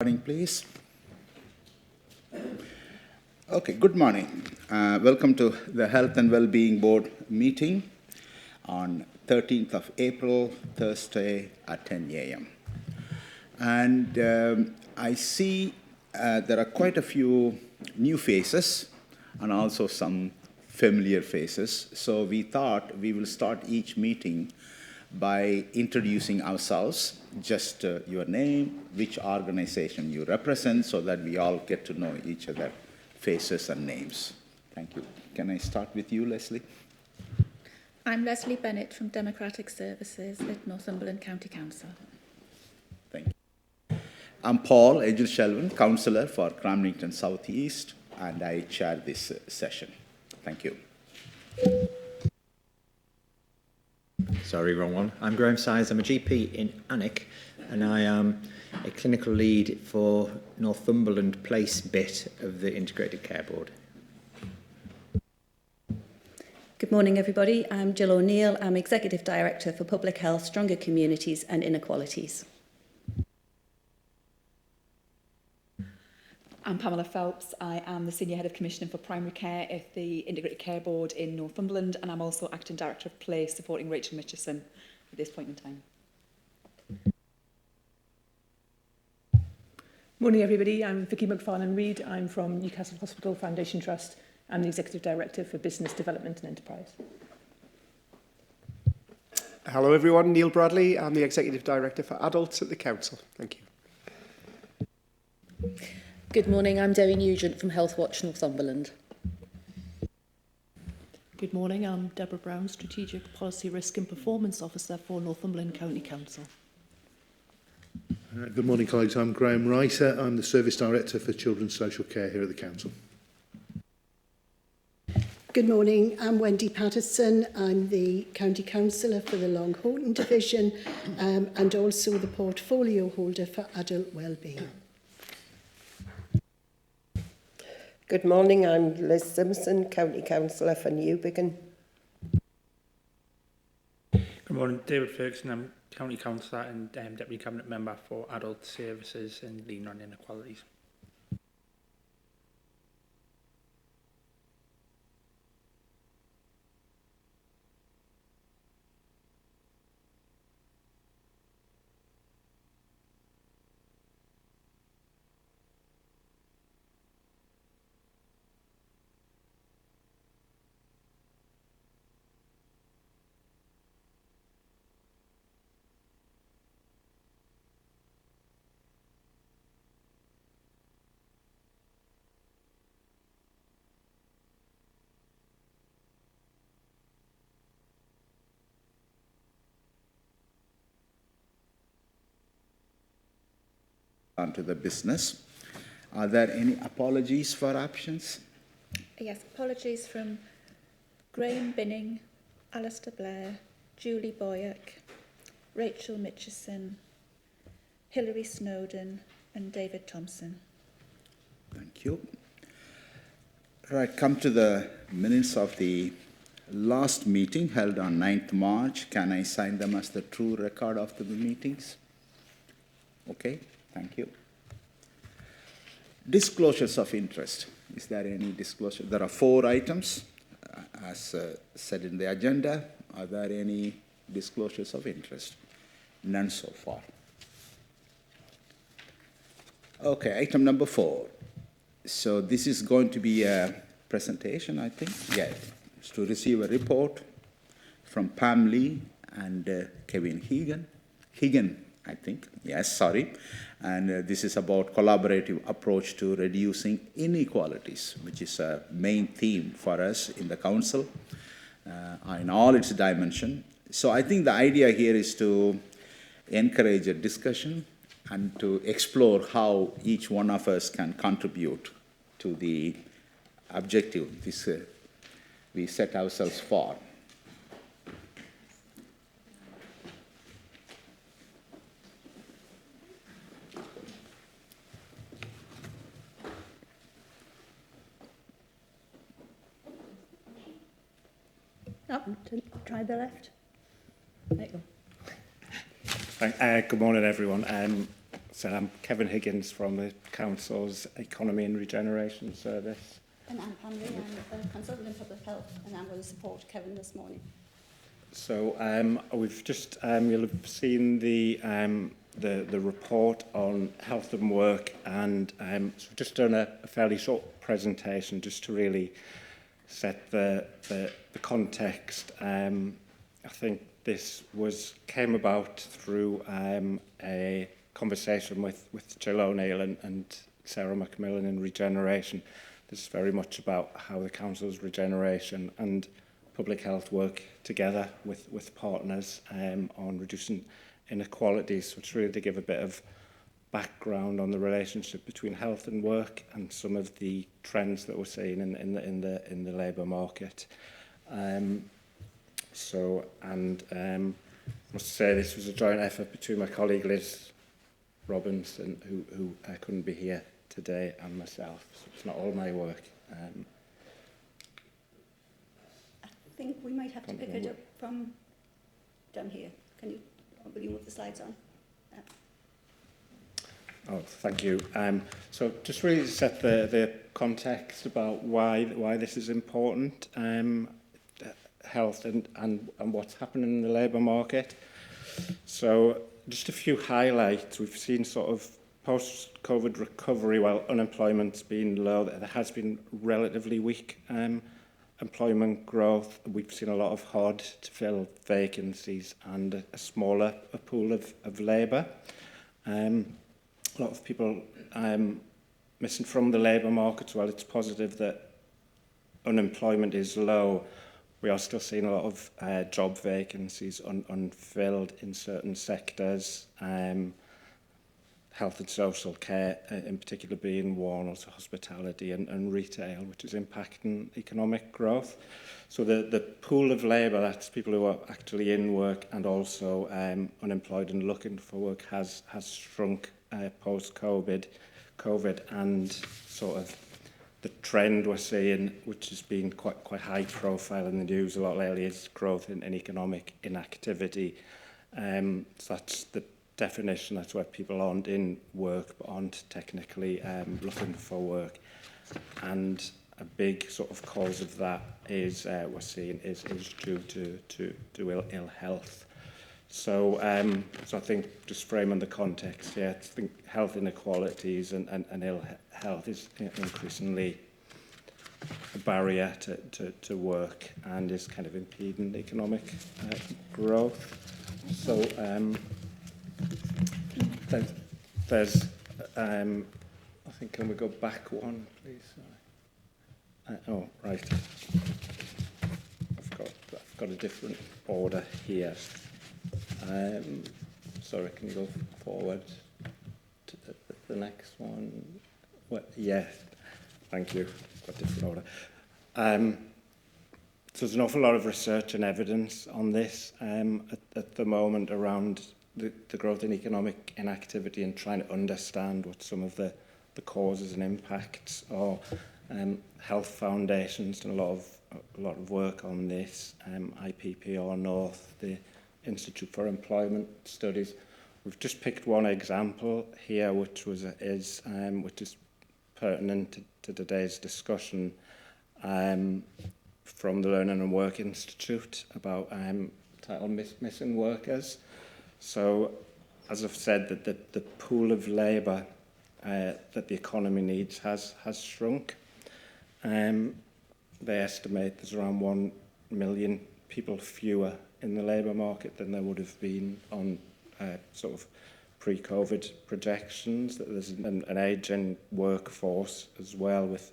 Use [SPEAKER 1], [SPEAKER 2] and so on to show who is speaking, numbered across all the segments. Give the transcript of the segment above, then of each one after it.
[SPEAKER 1] recording, please. Okay, good morning. Welcome to the Health and Wellbeing Board meeting on 13th of April, Thursday at 10 a.m. And I see there are quite a few new faces and also some familiar faces. So we thought we will start each meeting by introducing ourselves, just your name, which organization you represent, so that we all get to know each other, faces and names. Thank you. Can I start with you, Leslie?
[SPEAKER 2] I'm Leslie Bennett from Democratic Services at Northumberland County Council.
[SPEAKER 1] Thank you. I'm Paul Edgell-Shelvin, Councillor for Cramlington South East, and I chair this session. Thank you.
[SPEAKER 3] Sorry, wrong one. I'm Graham Sires. I'm a GP in Alnwick, and I am a clinical lead for Northumberland Place bit of the Integrated Care Board.
[SPEAKER 4] Good morning, everybody. I'm Jill O'Neill. I'm Executive Director for Public Health, Stronger Communities and Inequalities.
[SPEAKER 5] I'm Pamela Phelps. I am the Senior Head of Commissioning for Primary Care at the Integrated Care Board in Northumberland, and I'm also Acting Director of Place, supporting Rachel Mitchison at this point in time.
[SPEAKER 6] Morning, everybody. I'm Vicky McFarlane-Reid. I'm from Newcastle Hospital Foundation Trust. I'm the Executive Director for Business Development and Enterprise.
[SPEAKER 7] Hello, everyone. Neil Bradley. I'm the Executive Director for Adults at the Council. Thank you.
[SPEAKER 8] Good morning, I'm Debbie Nugent from Health Watch Northumberland.
[SPEAKER 9] Good morning, I'm Deborah Brown, Strategic Policy Risk and Performance Officer for Northumberland County Council.
[SPEAKER 10] Good morning, colleagues. I'm Graham Reiter. I'm the Service Director for Children's Social Care here at the Council.
[SPEAKER 11] Good morning, I'm Wendy Patterson. I'm the County Councillor for the Long Houghton Division and also the Portfolio Holder for Adult Wellbeing.
[SPEAKER 12] Good morning, I'm Liz Simpson, County Councillor for Newbiggin.
[SPEAKER 13] Good morning, David Ferguson. I'm County Councillor and Deputy Cabinet Member for Adult Services and Lean on Inequalities.
[SPEAKER 1] On to the business. Are there any apologies for absence?
[SPEAKER 2] Yes, apologies from Graham Binning, Alistair Blair, Julie Boyack, Rachel Mitchison, Hilary Snowden and David Thompson.
[SPEAKER 1] Thank you. Right, come to the minutes of the last meeting held on 9th March. Can I sign them as the true record of the meetings? Okay. Thank you. Disclosures of interest. Is there any disclosure? There are 4 items as said in the agenda. Are there any disclosures of interest? None so far. Okay, item number 4. So this is going to be a presentation, I think. Yeah, it's to receive a report from Pam Lee and Kevin Higgin, I think. Yes, sorry. And this is about collaborative approach to reducing inequalities, which is a main theme for us in the council in all its dimension. So I think the idea here is to encourage a discussion and to explore how each one of us can contribute to the objective we set ourselves for.
[SPEAKER 4] Oh, try the left. There you go.
[SPEAKER 14] Good morning, everyone. So I'm Kevin Higgins from the Council's Economy and Regeneration Service.
[SPEAKER 4] And I'm Pam Lee, I'm a consultant in public health, and I'm going to support Kevin this morning.
[SPEAKER 14] So we've just, you'll have seen the report on health and work, and so we've just done a fairly short presentation just to really set the context. I think this came about through a conversation with Jill O'Neill and Sarah Macmillan in Regeneration. This is very much about how the Council's regeneration and public health work together with partners on reducing inequalities. So it's really to give a bit of background on the relationship between health and work and some of the trends that we're seeing in the labour market. I must say this was a joint effort between my colleague Liz Robinson, who couldn't be here today, and myself. So it's not all my work.
[SPEAKER 4] I think we might have to pick it up from down here. Will you move the slides on?
[SPEAKER 14] Oh, thank you. So just really to set the context about why this is important, health and what's happening in the labour market. So just a few highlights. We've seen sort of post-COVID recovery, while unemployment's been low, there has been relatively weak employment growth. We've seen a lot of hard-to-fill vacancies and a smaller pool of labour. A lot of people missing from the labour market. While it's positive that unemployment is low, we are still seeing a lot of job vacancies unfilled in certain sectors. Health and social care in particular being one, also hospitality and retail, which is impacting economic growth. So the pool of labour, that's people who are actually in work and also unemployed and looking for work, has shrunk post-COVID, and sort of the trend we're seeing, which has been quite high profile in the news a lot lately, is growth in economic inactivity. So that's the definition. That's where people aren't in work but aren't technically looking for work. And a big sort of cause of that is we're seeing is due to ill health. So I think just framing the context here, I think health inequalities and ill health is increasingly a barrier to work and is kind of impeding economic growth. So there's I think, can we go back one, please? Oh, right. I've got a different order here. Sorry, can you go forward to the next one? Yes, thank you. Got a different order. So there's an awful lot of research and evidence on this at the moment around the growth in economic inactivity and trying to understand what some of the causes and impacts are. Health Foundation's done a lot of work on this. IPPR North, the Institute for Employment Studies. We've just picked one example here, which is pertinent to today's discussion, from the Learning and Work Institute about titled Missing Workers. So, as I've said, that the pool of labour that the economy needs has shrunk. They estimate there's around 1 million people fewer in the labour market than there would have been on sort of pre-COVID projections. That there's an ageing workforce as well, with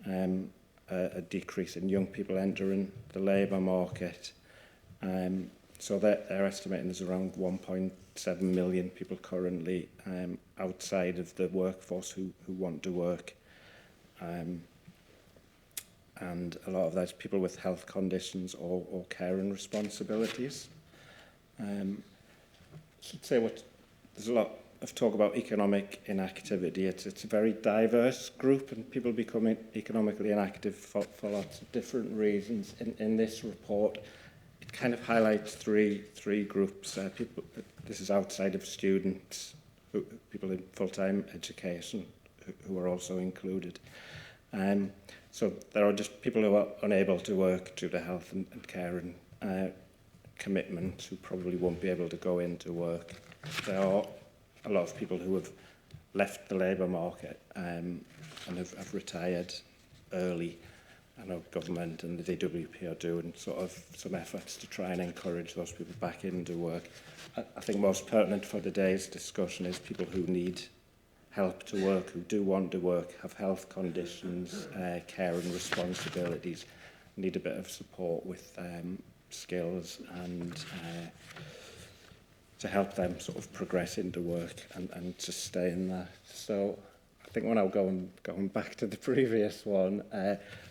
[SPEAKER 14] a decrease in young people entering the labour market. So they're estimating there's around 1.7 million people currently outside of the workforce who want to work. And a lot of that's people with health conditions or caring responsibilities. I should say there's a lot of talk about economic inactivity. It's a very diverse group, and people become economically inactive for lots of different reasons. In this report, it kind of highlights three groups. People. This is outside of students, people in full-time education who are also included. So there are just people who are unable to work due to health and care and commitment who probably won't be able to go into work. There are a lot of people who have left the labour market and have retired early. I know government and the DWP are doing sort of some efforts to try and encourage those people back into work. I think most pertinent for today's discussion is people who need help to work, who do want to work, have health conditions, care and responsibilities, need a bit of support with skills and to help them sort of progress into work and sustain that. So I think when I'm going back to the previous one,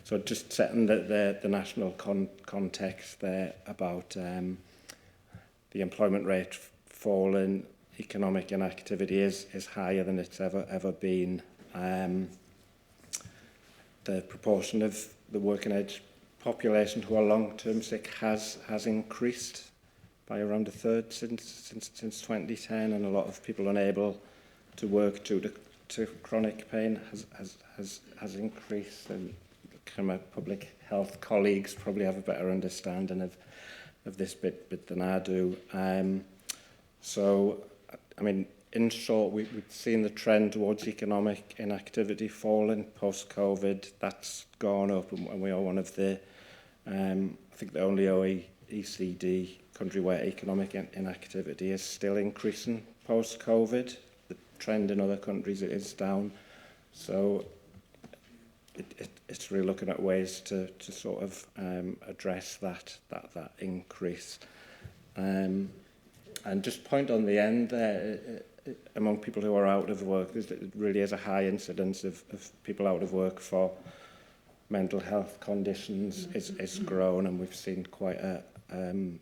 [SPEAKER 14] so just setting the national context there about the employment rate falling, economic inactivity is higher than it's ever been. The proportion of the working age population who are long-term sick has increased by around a third since 2010, and a lot of people unable to work due to chronic pain has increased. And kind of my public health colleagues probably have a better understanding of this bit than I do. So, I mean, in short, we've seen the trend towards economic inactivity falling post-COVID. That's gone up, and we are one of the, I think, the only OECD country where economic inactivity is still increasing post-COVID. The trend in other countries is down. So it's really looking at ways to sort of address that increase. And just point on the end there, among people who are out of work, there really is a high incidence of people out of work for mental health conditions is grown, and we've seen quite an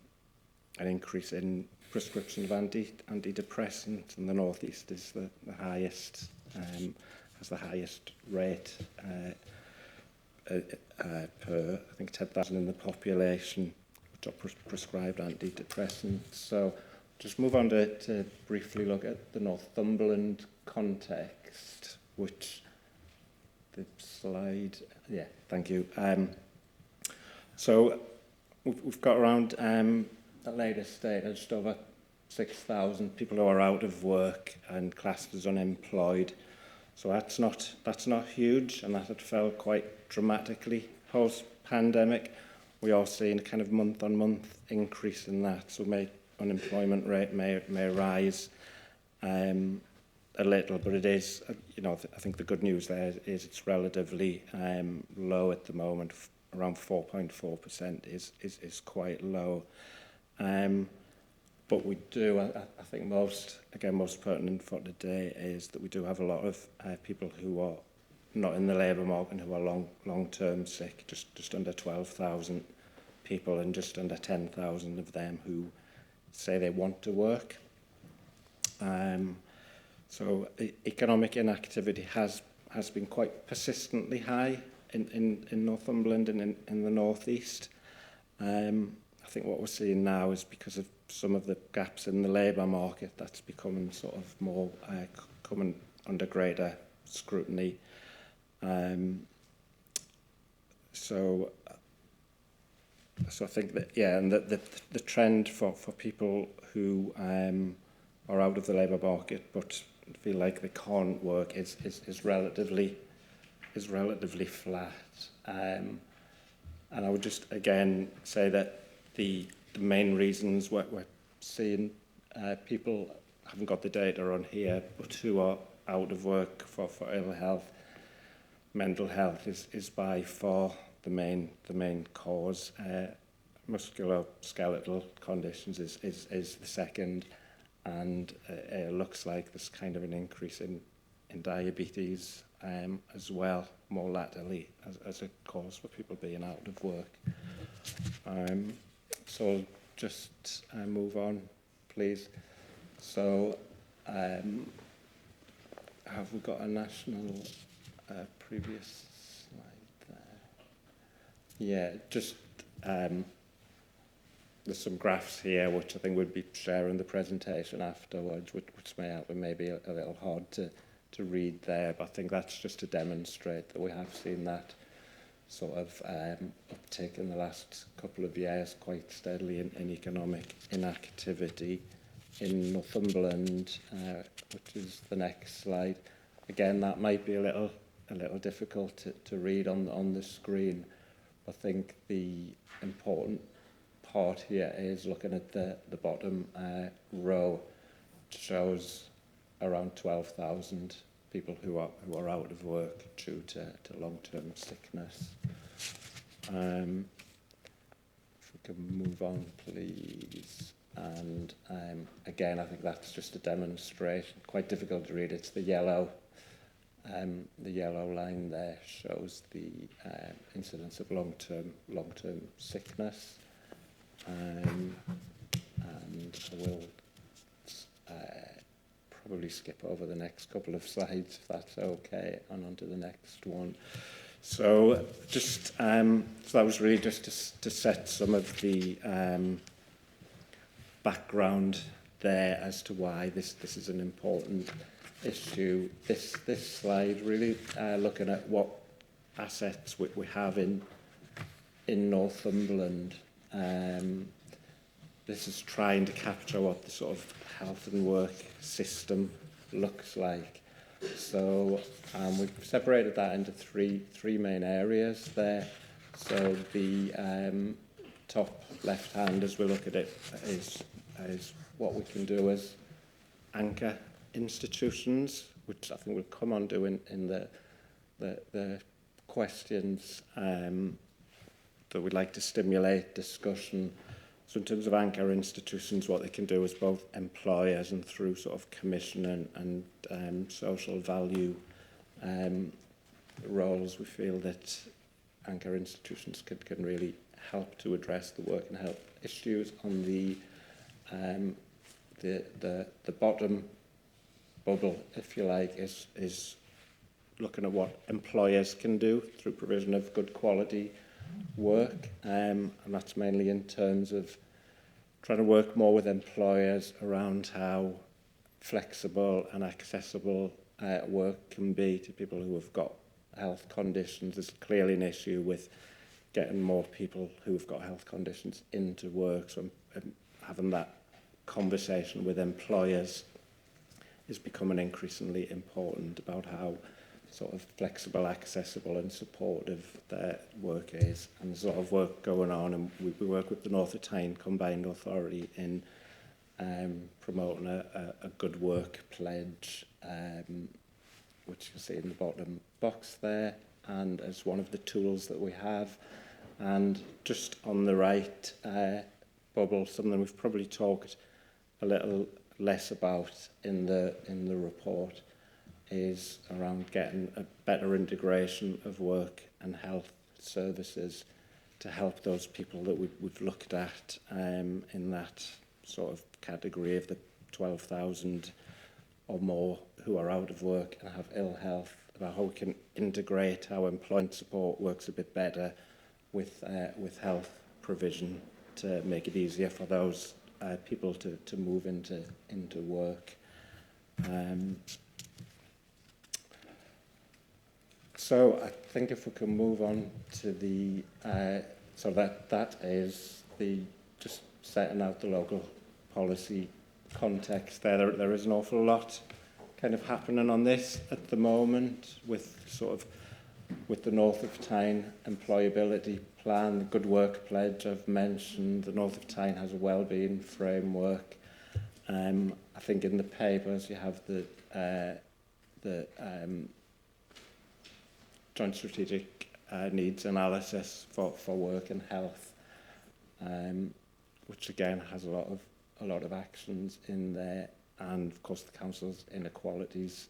[SPEAKER 14] increase in prescription of antidepressants, and the North East is the highest, has the highest rate per, I think, 10,000 in the population which are prescribed antidepressants. So just move on to briefly look at the Northumberland context, which the slide, yeah, thank you. So we've got around, at latest data, just over 6,000 people who are out of work and classed as unemployed. So that's not huge, and that had fell quite dramatically post-pandemic. We are seeing a kind of month-on-month increase in that, so unemployment rate may rise a little, but it is, I think the good news there is it's relatively low at the moment. Around 4.4% is quite low. But we do, I think most pertinent for today is that we do have a lot of people who are not in the labour market who are long-term sick, just under 12,000 people, and just under 10,000 of them who say they want to work. So economic inactivity has been quite persistently high in Northumberland and in the North East. I think what we're seeing now is because of some of the gaps in the labour market, that's becoming sort of more coming under greater scrutiny. So I think that, yeah, and the trend for people who are out of the labour market but feel like they can't work is relatively flat. And I would just again say that the main reasons we're seeing people haven't got the data on here, but who are out of work for ill health, mental health is by far the main cause. Musculoskeletal conditions is the second, and it looks like there's kind of an increase in diabetes as well, more latterly as a cause for people being out of work. So just move on, please. So have we got a national previous slide there? Yeah, just there's some graphs here which I think would be sharing the presentation afterwards, which may help, and maybe a little hard to read there, but I think that's just to demonstrate that we have seen that sort of uptick in the last couple of years quite steadily in economic inactivity in Northumberland, which is the next slide. Again, that might be a little difficult to read on the screen. I think the important part here is looking at the bottom row. It shows around 12,000 people who are out of work due to long-term sickness. If we can move on, please. And again, I think that's just a demonstration. Quite difficult to read. It's the yellow line there shows the incidence of long-term sickness. And I will probably skip over the next couple of slides if that's okay, and on to the next one. So just so that was really just to set some of the background there as to why this is an important issue. This slide really looking at what assets we have in Northumberland. This is trying to capture what the sort of health and work system looks like. So we've separated that into three main areas there. So the top left hand, as we look at it, is what we can do as anchor institutions, which I think we'll come on to in the questions that we'd like to stimulate discussion. So in terms of anchor institutions, what they can do is both employers and through sort of commission and social value roles, we feel that anchor institutions can really help to address the work and health issues. On the bottom bubble, if you like, is looking at what employers can do through provision of good quality work, and that's mainly in terms of trying to work more with employers around how flexible and accessible work can be to people who have got health conditions. There's clearly an issue with getting more people who've got health conditions into work, so having that conversation with employers is becoming increasingly important about how sort of flexible, accessible and supportive their work is. And there's a lot of work going on, and we work with the North of Tyne Combined Authority in promoting a good work pledge, which you see in the bottom box there, and as one of the tools that we have. And just on the right bubble, something we've probably talked a little less about in the report, is around getting a better integration of work and health services to help those people that we've looked at in that sort of category of the 12,000 or more who are out of work and have ill health, about how we can integrate how employment support works a bit better with health provision to make it easier for those people to move into work. So I think if we can move on to the, so that is the just setting out the local policy context there. There is an awful lot kind of happening on this at the moment with the North of Tyne employability plan, the Good Work Pledge I've mentioned. The North of Tyne has a wellbeing framework. I think in the papers you have the Joint Strategic Needs Analysis for work and health, which again has a lot of actions in there, and of course the Council's Inequalities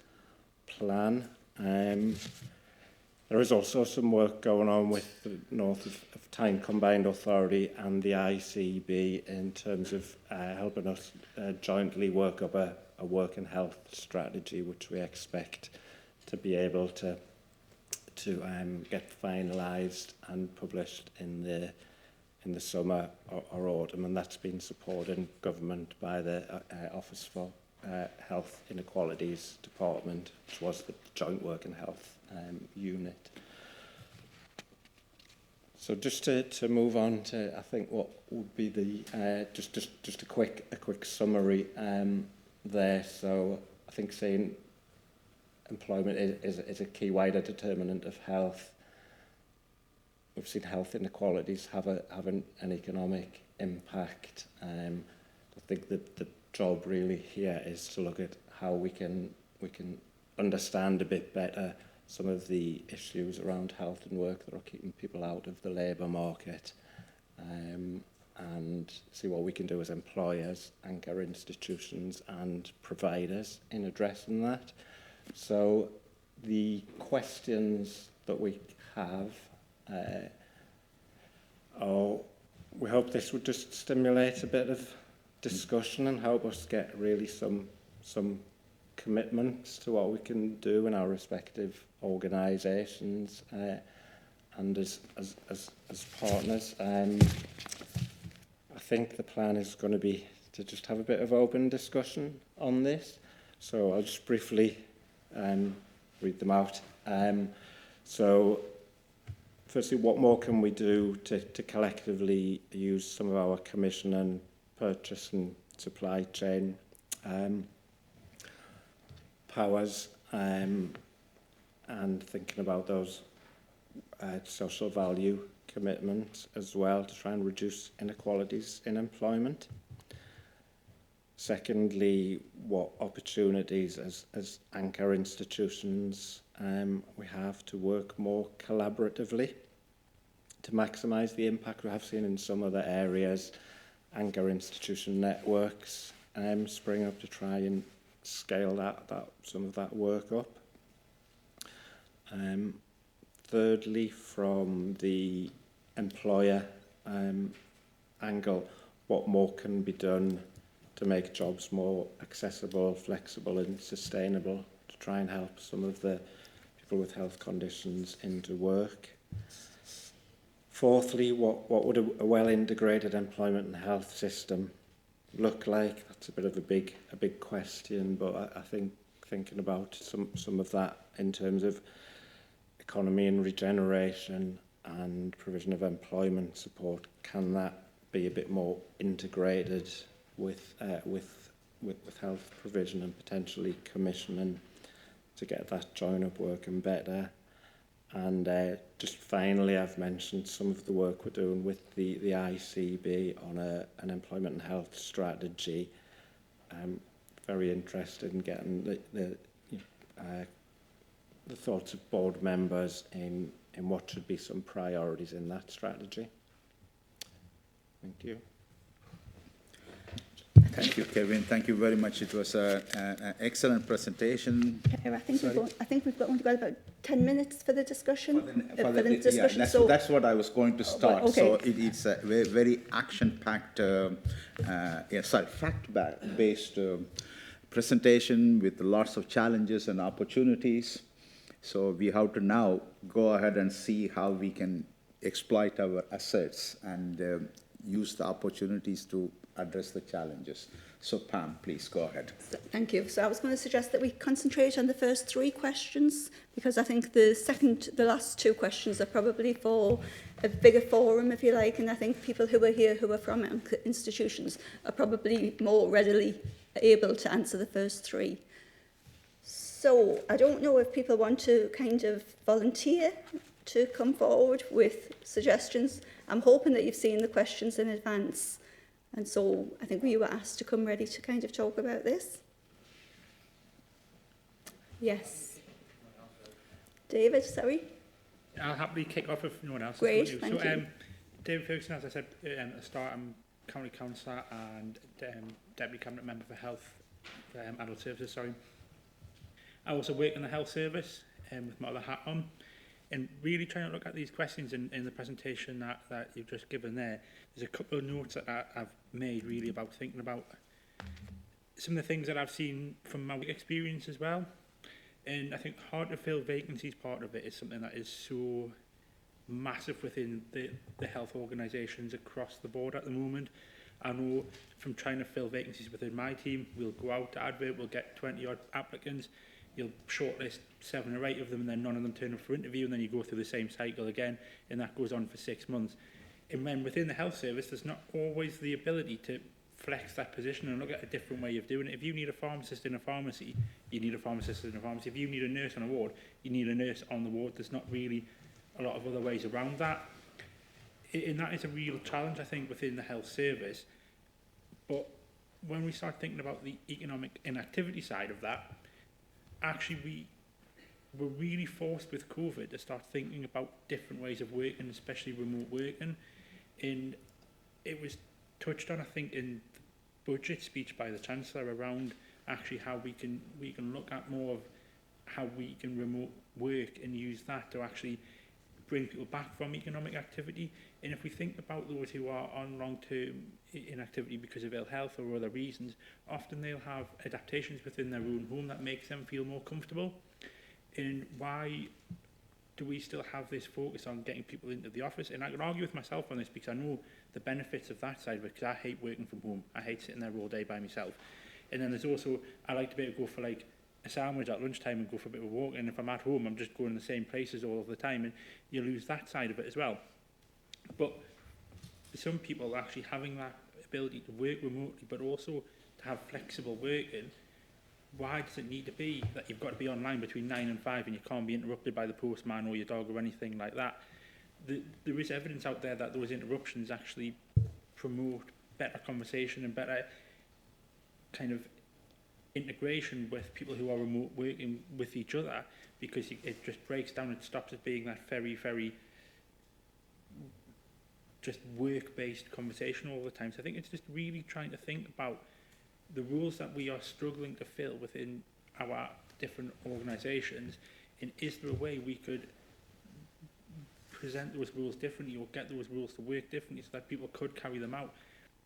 [SPEAKER 14] Plan. There is also some work going on with the North of Tyne Combined Authority and the ICB in terms of helping us jointly work up a work and health strategy, which we expect to be able to get finalised and published in in the summer or autumn, and that's been supported in government by the Office for Health Inequalities Department, which was the Joint Work and Health unit. So just to move on to, I think, what would be the just a quick summary there. So I think saying employment is a key wider determinant of health. We've seen health inequalities have an economic impact. I think that the job really here is to look at how we can understand a bit better some of the issues around health and work that are keeping people out of the labour market, and see what we can do as employers, anchor institutions and providers in addressing that. So the questions that we have we hope this would just stimulate a bit of discussion and help us get really some commitments to what we can do in our respective organisations and as partners. I think the plan is going to be to just have a bit of open discussion on this. So I'll just briefly read them out. So firstly, what more can we do to collectively use some of our commission and purchase and supply chain powers, and thinking about those social value commitments as well to try and reduce inequalities in employment. Secondly, what opportunities as anchor institutions we have to work more collaboratively to maximise the impact we have seen in some other areas. Anchor institution networks spring up to try and scale some of that work up. Thirdly, from the employer angle, what more can be done to make jobs more accessible, flexible and sustainable to try and help some of the people with health conditions into work. Fourthly, what would a well-integrated employment and health system look like? That's a bit of a big question, but I think thinking about some of that in terms of economy and regeneration and provision of employment support, can that be a bit more integrated with health provision and potentially commissioning to get that join-up working better? And just finally, I've mentioned some of the work we're doing with the ICB on an employment and health strategy. I'm very interested in getting the thoughts of board members in what should be some priorities in that strategy. Thank you.
[SPEAKER 1] Thank you, Kevin. Thank you very much. It was an excellent presentation.
[SPEAKER 4] I think we've only got about 10 minutes for the discussion.
[SPEAKER 1] Yeah, that's what I was going to start.
[SPEAKER 4] Okay.
[SPEAKER 1] So it's a very action-packed, fact-based presentation with lots of challenges and opportunities. So we have to now go ahead and see how we can exploit our assets and use the opportunities to address the challenges. So Pam, please go ahead.
[SPEAKER 4] Thank you. So I was going to suggest that we concentrate on the first three questions, because I think the last two questions are probably for a bigger forum, if you like, and I think people who are here who are from institutions are probably more readily able to answer the first three. So I don't know if people want to kind of volunteer to come forward with suggestions. I'm hoping that you've seen the questions in advance. And so I think we were asked to come ready to kind of talk about this. Yes. David, sorry.
[SPEAKER 13] I'll happily kick off if no one else.
[SPEAKER 4] Great, thank you.
[SPEAKER 13] David Ferguson, as I said at the start, I'm County Councillor and Deputy Cabinet Member for Health, Adult Services, sorry. I also work in the health service with my other hat on, and really trying to look at these questions in the presentation that you've just given there. There's a couple of notes that I've made really about thinking about some of the things that I've seen from my experience as well. And I think hard to fill vacancies part of it is something that is so massive within the health organisations across the board at the moment. I know from trying to fill vacancies within my team, we'll go out to advert, we'll get 20 odd applicants, you'll shortlist 7 or 8 of them, and then none of them turn up for interview, and then you go through the same cycle again, and that goes on for 6 months. And when within the health service, there's not always the ability to flex that position and look at a different way of doing it. If you need a pharmacist in a pharmacy, you need a pharmacist in a pharmacy. If you need a nurse on a ward, you need a nurse on the ward. There's not really a lot of other ways around that. And that is a real challenge, I think, within the health service. But when we start thinking about the economic inactivity side of that, actually we were really forced with COVID to start thinking about different ways of working, especially remote working. And it was touched on, I think, in the budget speech by the Chancellor around actually how we can look at more of how we can remote work and use that to actually bring people back from economic activity. And if we think about those who are on long-term inactivity because of ill health or other reasons, often they'll have adaptations within their own home that makes them feel more comfortable. And why do we still have this focus on getting people into the office? And I can argue with myself on this because I know the benefits of that side of it, because I hate working from home. I hate sitting there all day by myself. And then there's also, I like to be able to go for like a sandwich at lunchtime and go for a bit of a walk. And if I'm at home, I'm just going the same places all of the time, and you lose that side of it as well. But for some people, actually having that ability to work remotely, but also to have flexible working, why does it need to be that you've got to be online between 9 and 5 and you can't be interrupted by the postman or your dog or anything like that? There is evidence out there that those interruptions actually promote better conversation and better kind of integration with people who are remote working with each other, because it just breaks down and stops it being that very, very just work-based conversation all the time. So I think it's just really trying to think about the roles that we are struggling to fill within our different organisations, and is there a way we could present those rules differently or get those rules to work differently so that people could carry them out,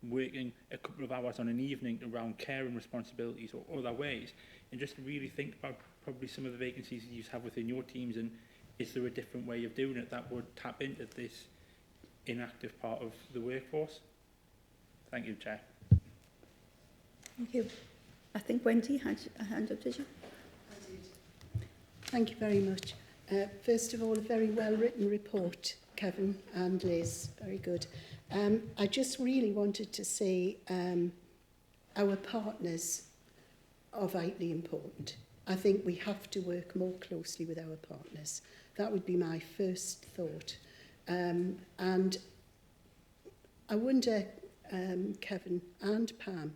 [SPEAKER 13] working a couple of hours on an evening around care and responsibilities or other ways, and just really think about probably some of the vacancies you have within your teams, and is there a different way of doing it that would tap into this inactive part of the workforce? Thank you, Chair.
[SPEAKER 4] Thank you. I think Wendy had a hand up, did you?
[SPEAKER 11] I did. Thank you very much. First of all, a very well-written report, Kevin and Liz. Very good. I just really wanted to say our partners are vitally important. I think we have to work more closely with our partners. That would be my first thought. And I wonder, Kevin and Pam,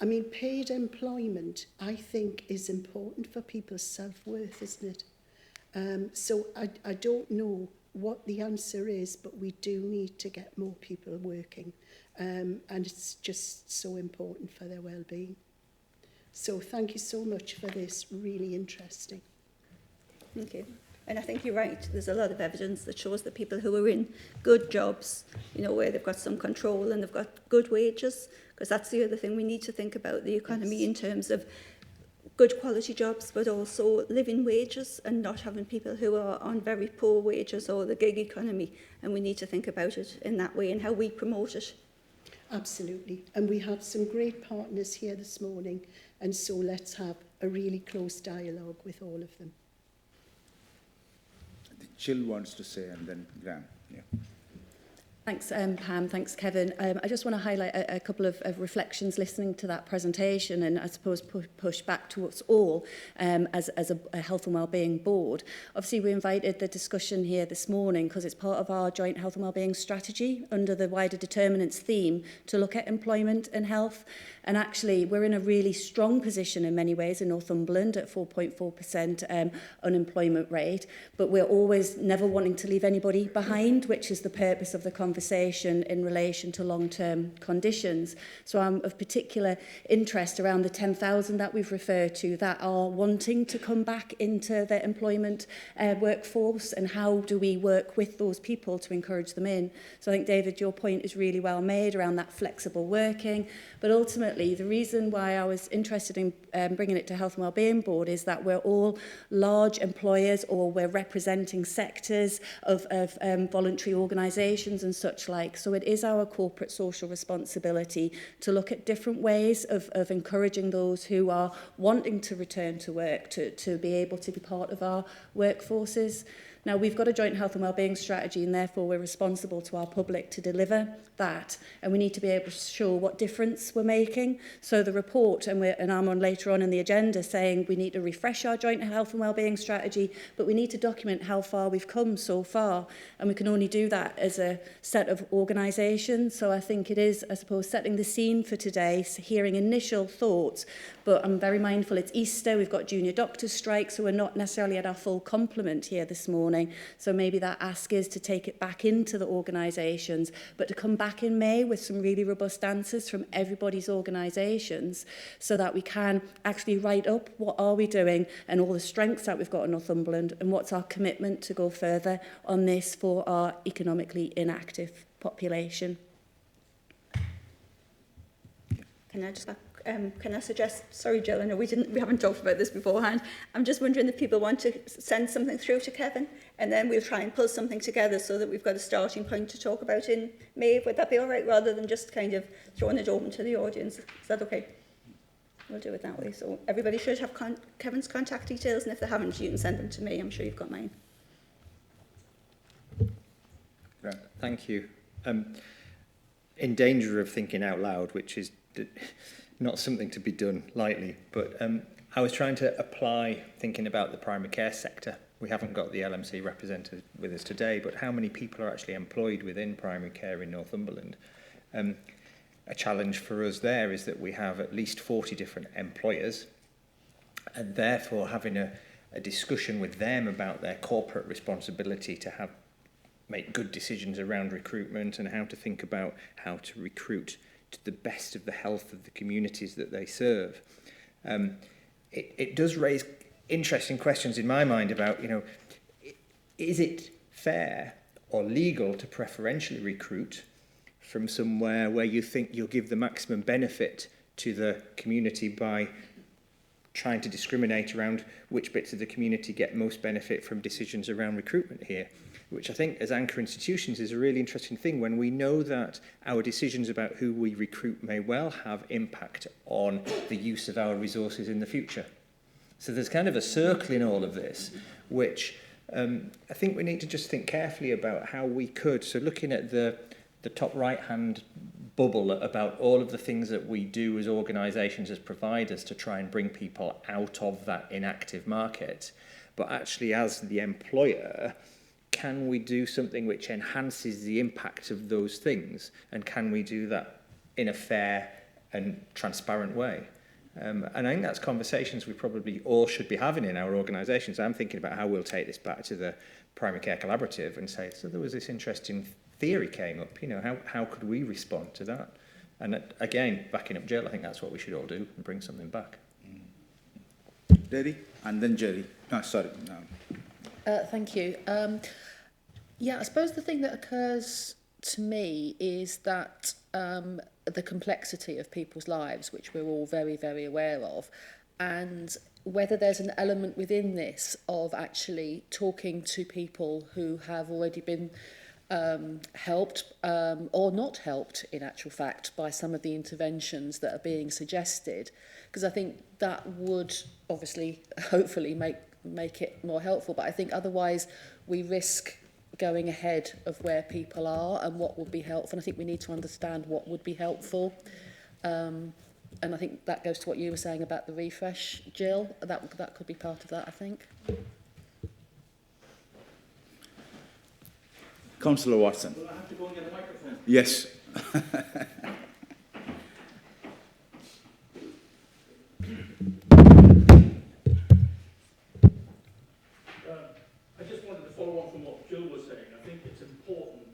[SPEAKER 11] I mean, paid employment, I think, is important for people's self-worth, isn't it? So I don't know what the answer is, but we do need to get more people working. And it's just so important for their well-being. So thank you so much for this, really interesting.
[SPEAKER 4] Thank you. And I think you're right. There's a lot of evidence that shows that people who are in good jobs, you know, where they've got some control and they've got good wages, because that's the other thing we need to think about the economy in terms of good quality jobs, but also living wages and not having people who are on very poor wages or the gig economy. And we need to think about it in that way and how we promote it.
[SPEAKER 11] Absolutely. And we have some great partners here this morning. And so let's have a really close dialogue with all of them.
[SPEAKER 1] Jill wants to say, and then Graham. Yeah.
[SPEAKER 8] Thanks, Pam. Thanks, Kevin. I just want to highlight a couple of reflections listening to that presentation, and I suppose push back to us all as a health and wellbeing board. Obviously, we invited the discussion here this morning because it's part of our joint health and wellbeing strategy under the wider determinants theme to look at employment and health. And actually, we're in a really strong position in many ways in Northumberland at 4.4% unemployment rate, but we're always never wanting to leave anybody behind, which is the purpose of the conversation conversation in relation to long-term conditions. So I'm of particular interest around the 10,000 that we've referred to that are wanting to come back into the employment workforce, and how do we work with those people to encourage them in. So I think, David, your point is really well made around that flexible working, but ultimately the reason why I was interested in bringing it to Health and Wellbeing Board is that we're all large employers, or we're representing sectors of voluntary organisations and such like. So it is our corporate social responsibility to look at different ways of encouraging those who are wanting to return to work to be able to be part of our workforces. Now, we've got a joint health and wellbeing strategy, and therefore we're responsible to our public to deliver that, and we need to be able to show what difference we're making. So the report, and I'm on later on in the agenda saying we need to refresh our joint health and wellbeing strategy, but we need to document how far we've come so far, and we can only do that as a set of organisations. So I think it is, I suppose, setting the scene for today, hearing initial thoughts, but I'm very mindful it's Easter, we've got junior doctors' strike, so we're not necessarily at our full complement here this morning. So maybe that ask is to take it back into the organisations, but to come back in May with some really robust answers from everybody's organisations, so that we can actually write up what are we doing and all the strengths that we've got in Northumberland, and what's our commitment to go further on this for our economically inactive population.
[SPEAKER 4] Can I suggest, sorry Jill, I know we haven't talked about this beforehand. I'm just wondering if people want to send something through to Kevin, and then we'll try and pull something together so that we've got a starting point to talk about in May. Would that be all right, rather than just kind of throwing it open to the audience? Is that okay? We'll do it that way. So everybody should have Kevin's contact details, and if they haven't, you can send them to me. I'm sure you've got mine.
[SPEAKER 3] Right. Thank you. In danger of thinking out loud, which is not something to be done lightly, but I was trying to apply thinking about the primary care sector. We haven't got the LMC represented with us today, but how many people are actually employed within primary care in Northumberland? A challenge for us there is that we have at least 40 different employers, and therefore having a discussion with them about their corporate responsibility to make good decisions around recruitment and how to think about how to recruit to the best of the health of the communities that they serve. It does raise interesting questions in my mind about, is it fair or legal to preferentially recruit from somewhere where you think you'll give the maximum benefit to the community by trying to discriminate around which bits of the community get most benefit from decisions around recruitment here, which I think as anchor institutions is a really interesting thing when we know that our decisions about who we recruit may well have impact on the use of our resources in the future. So there's kind of a circle in all of this, which I think we need to just think carefully about how we could. So looking at the top right-hand bubble about all of the things that we do as organisations, as providers, to try and bring people out of that inactive market. But actually, as the employer, can we do something which enhances the impact of those things? And can we do that in a fair and transparent way? And I think that's conversations we probably all should be having in our organisations. I'm thinking about how we'll take this back to the Primary Care Collaborative and say, so there was this interesting theory came up, how could we respond to that? And again, backing up Jill, I think that's what we should all do and bring something back.
[SPEAKER 1] Derry, and then Jerry. No, sorry. No.
[SPEAKER 9] Thank you. Yeah, I suppose the thing that occurs to me is that the complexity of people's lives, which we're all very, very aware of, and whether there's an element within this of actually talking to people who have already been helped or not helped, in actual fact, by some of the interventions that are being suggested, because I think that would obviously, hopefully, make it more helpful. But I think otherwise we risk going ahead of where people are and what would be helpful. And I think we need to understand what would be helpful. And I think that goes to what you were saying about the refresh, Jill. That could be part of that, I think.
[SPEAKER 1] Councillor Watson.
[SPEAKER 15] Will I have to go and get a microphone?
[SPEAKER 1] Yes.
[SPEAKER 15] I just wanted to follow on from what Jill was saying. I think it's important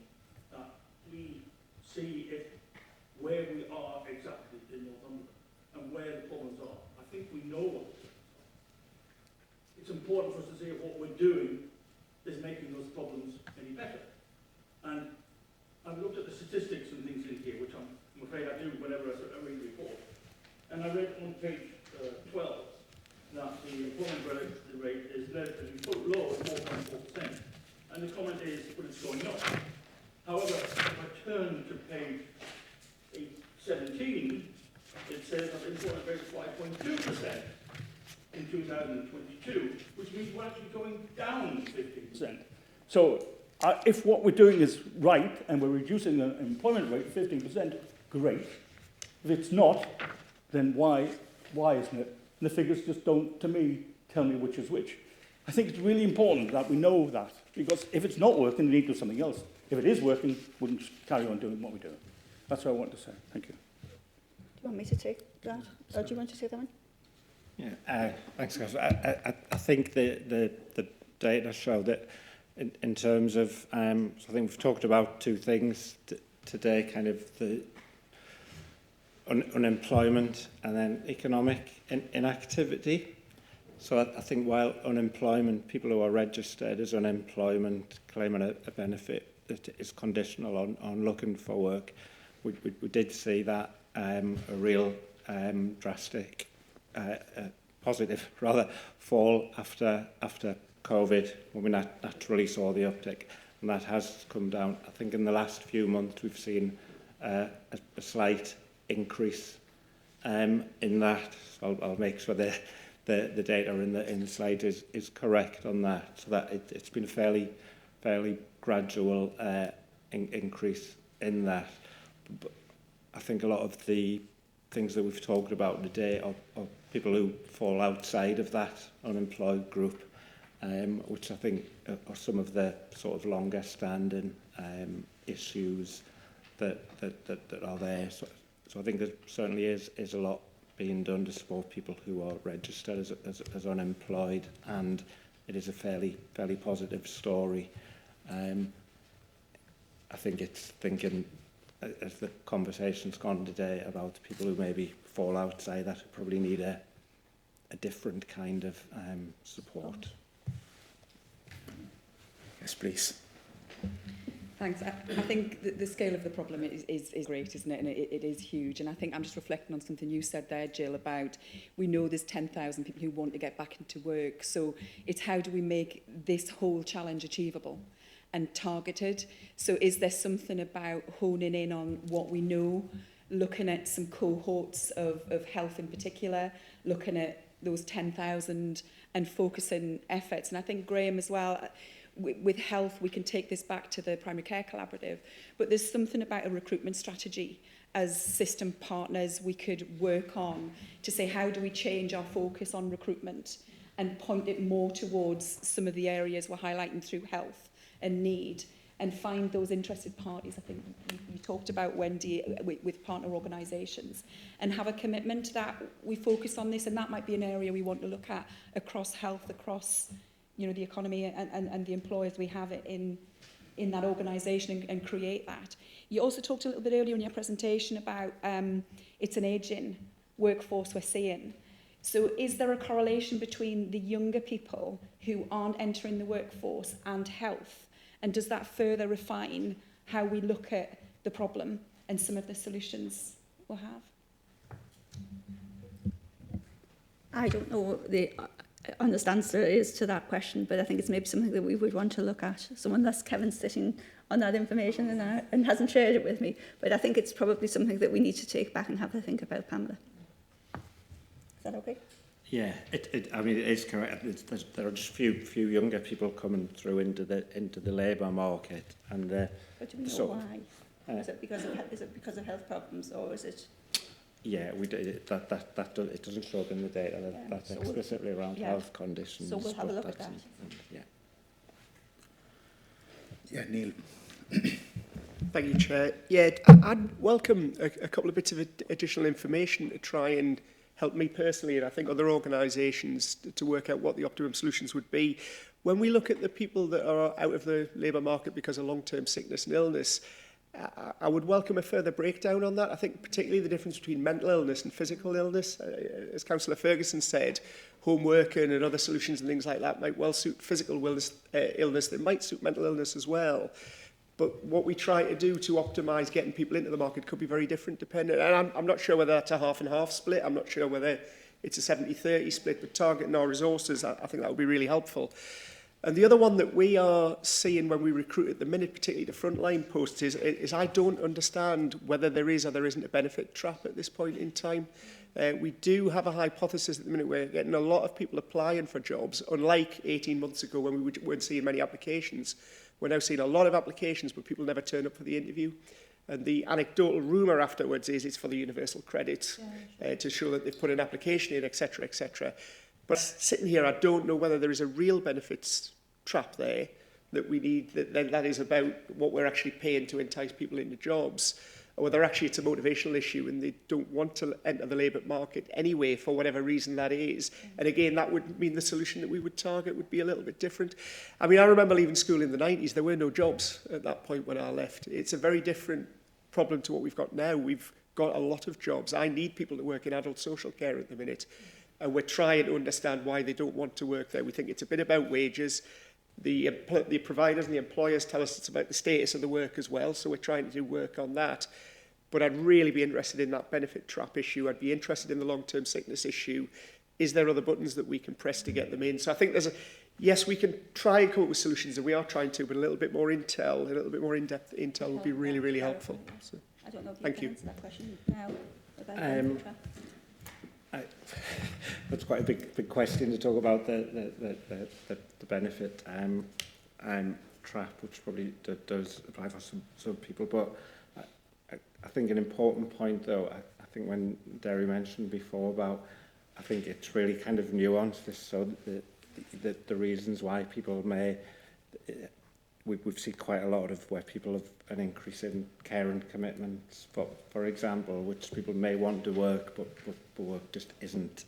[SPEAKER 15] that we see where we are exactly in Northumberland and where the problems are. I think we know what the problems are. It's important for us to see if what we're doing is making those problems any better. And I've looked at the statistics and things in here, which I'm afraid I do whenever I read the report. And I read on page 12 that the employment rate is relatively low at 4.4%. And the comment is, but it's going up. However, if I turn to page 17, it says that the employment rate is 5.2% in 2022, which means we're actually going down 15%. So if what we're doing is right and we're reducing the employment rate 15%, great. If it's not, then why isn't it? And the figures just don't, to me, tell me which is which. I think it's really important that we know that, because if it's not working, we need to do something else. If it is working, we can just carry on doing what we're doing. That's what I want to say. Thank you.
[SPEAKER 4] Do you want me to take that? Or do you want to take that one?
[SPEAKER 14] Yeah, thanks, guys. I think the data show that in terms of, so I think we've talked about two things today, kind of the unemployment and then economic inactivity. So I think while unemployment, people who are registered as unemployment claiming a benefit that is conditional on looking for work, we did see that a real drastic positive rather fall after COVID, when we naturally saw the uptick, and that has come down. I think in the last few months we've seen a slight increase in that. So I'll make sure the data in the slide is correct on that, so that it's been a fairly gradual increase in that. But I think a lot of the things that we've talked about today are people who fall outside of that unemployed group, which I think are some of the sort of longer standing issues that are there. So I think there certainly is a lot being done to support people who are registered as unemployed, and it is a fairly positive story. I think it's thinking, as the conversation's gone today, about people who maybe fall outside that, who probably need a different kind of support.
[SPEAKER 1] Yes, please.
[SPEAKER 5] Thanks. I think the scale of the problem is great, isn't it? And it is huge. And I think I'm just reflecting on something you said there, Jill, about we know there's 10,000 people who want to get back into work. So it's how do we make this whole challenge achievable and targeted? So is there something about honing in on what we know, looking at some cohorts of health in particular, looking at those 10,000 and focusing efforts? And I think, Graham, as well, with health, we can take this back to the Primary Care Collaborative, but there's something about a recruitment strategy as system partners we could work on to say, how do we change our focus on recruitment and point it more towards some of the areas we're highlighting through health and need, and find those interested parties. I think you talked about, Wendy, with partner organisations, and have a commitment that we focus on this, and that might be an area we want to look at across health, across the economy and the employers we have in that organisation, and create that. You also talked a little bit earlier in your presentation about it's an ageing workforce we're seeing. So is there a correlation between the younger people who aren't entering the workforce and health? And does that further refine how we look at the problem and some of the solutions we'll have?
[SPEAKER 4] I don't know what the honest answer is to that question, but I think it's maybe something that we would want to look at. So unless Kevin's sitting on that information and hasn't shared it with me, but I think it's probably something that we need to take back and have a think about, Pamela. Is that okay?
[SPEAKER 14] Yeah, I mean, it is correct. There are just few younger people coming through into the labour market, and
[SPEAKER 4] but do we know why? Is it because of health problems, or is it?
[SPEAKER 14] Yeah, we did it. It doesn't show up in the data. That's so explicitly around health conditions.
[SPEAKER 4] So we'll have a look at that.
[SPEAKER 14] Yeah.
[SPEAKER 1] Yeah, Neil.
[SPEAKER 7] Thank you, Chair. Yeah, I'd welcome a couple of bits of additional information to try and help me personally, and I think other organisations, to work out what the optimum solutions would be. When we look at the people that are out of the labour market because of long-term sickness and illness, I would welcome a further breakdown on that. I think particularly the difference between mental illness and physical illness. As Councillor Ferguson said, home working and other solutions and things like that might well suit physical illness. They might suit mental illness as well. But what we try to do to optimise getting people into the market could be very different depending. And I'm not sure whether that's a half and half split. I'm not sure whether it's a 70-30 split, but targeting our resources, I think that would be really helpful. And the other one that we are seeing when we recruit at the minute, particularly the frontline posts, is I don't understand whether there is or there isn't a benefit trap at this point in time. We do have a hypothesis at the minute. We're getting a lot of people applying for jobs, unlike 18 months ago when we weren't seeing many applications. We're now seeing a lot of applications, but people never turn up for the interview. And the anecdotal rumour afterwards is it's for the universal credit to show that they've put an application in, etc., etc. But sitting here, I don't know whether there is a real benefits trap there that we need, that is about what we're actually paying to entice people into jobs, or whether actually it's a motivational issue and they don't want to enter the labour market anyway for whatever reason that is. And again, that would mean the solution that we would target would be a little bit different. I mean, I remember leaving school in the 90s. There were no jobs at that point when I left. It's a very different problem to what we've got now. We've got a lot of jobs. I need people to work in adult social care at the minute. And we're trying to understand why they don't want to work there. We think it's a bit about wages. The providers and the employers tell us it's about the status of the work as well, so we're trying to do work on that. But I'd really be interested in that benefit trap issue. I'd be interested in the long-term sickness issue. Is there other buttons that we can press to get them in? So I think yes, we can try and come up with solutions, and we are trying to, but a little bit more intel, a little bit more in-depth intel would be really, really helpful. So,
[SPEAKER 4] I don't know if
[SPEAKER 7] thank
[SPEAKER 4] you
[SPEAKER 7] you.
[SPEAKER 4] can answer that question now. About benefit trap.
[SPEAKER 14] That's quite a big question to talk about the benefit trap, which probably does apply for some people. But I think an important point, though, I think when Derry mentioned before about, I think it's really kind of nuanced this, so the reasons why people may. We've seen quite a lot of where people have an increase in care and commitments, for example, which people may want to work, but work just isn't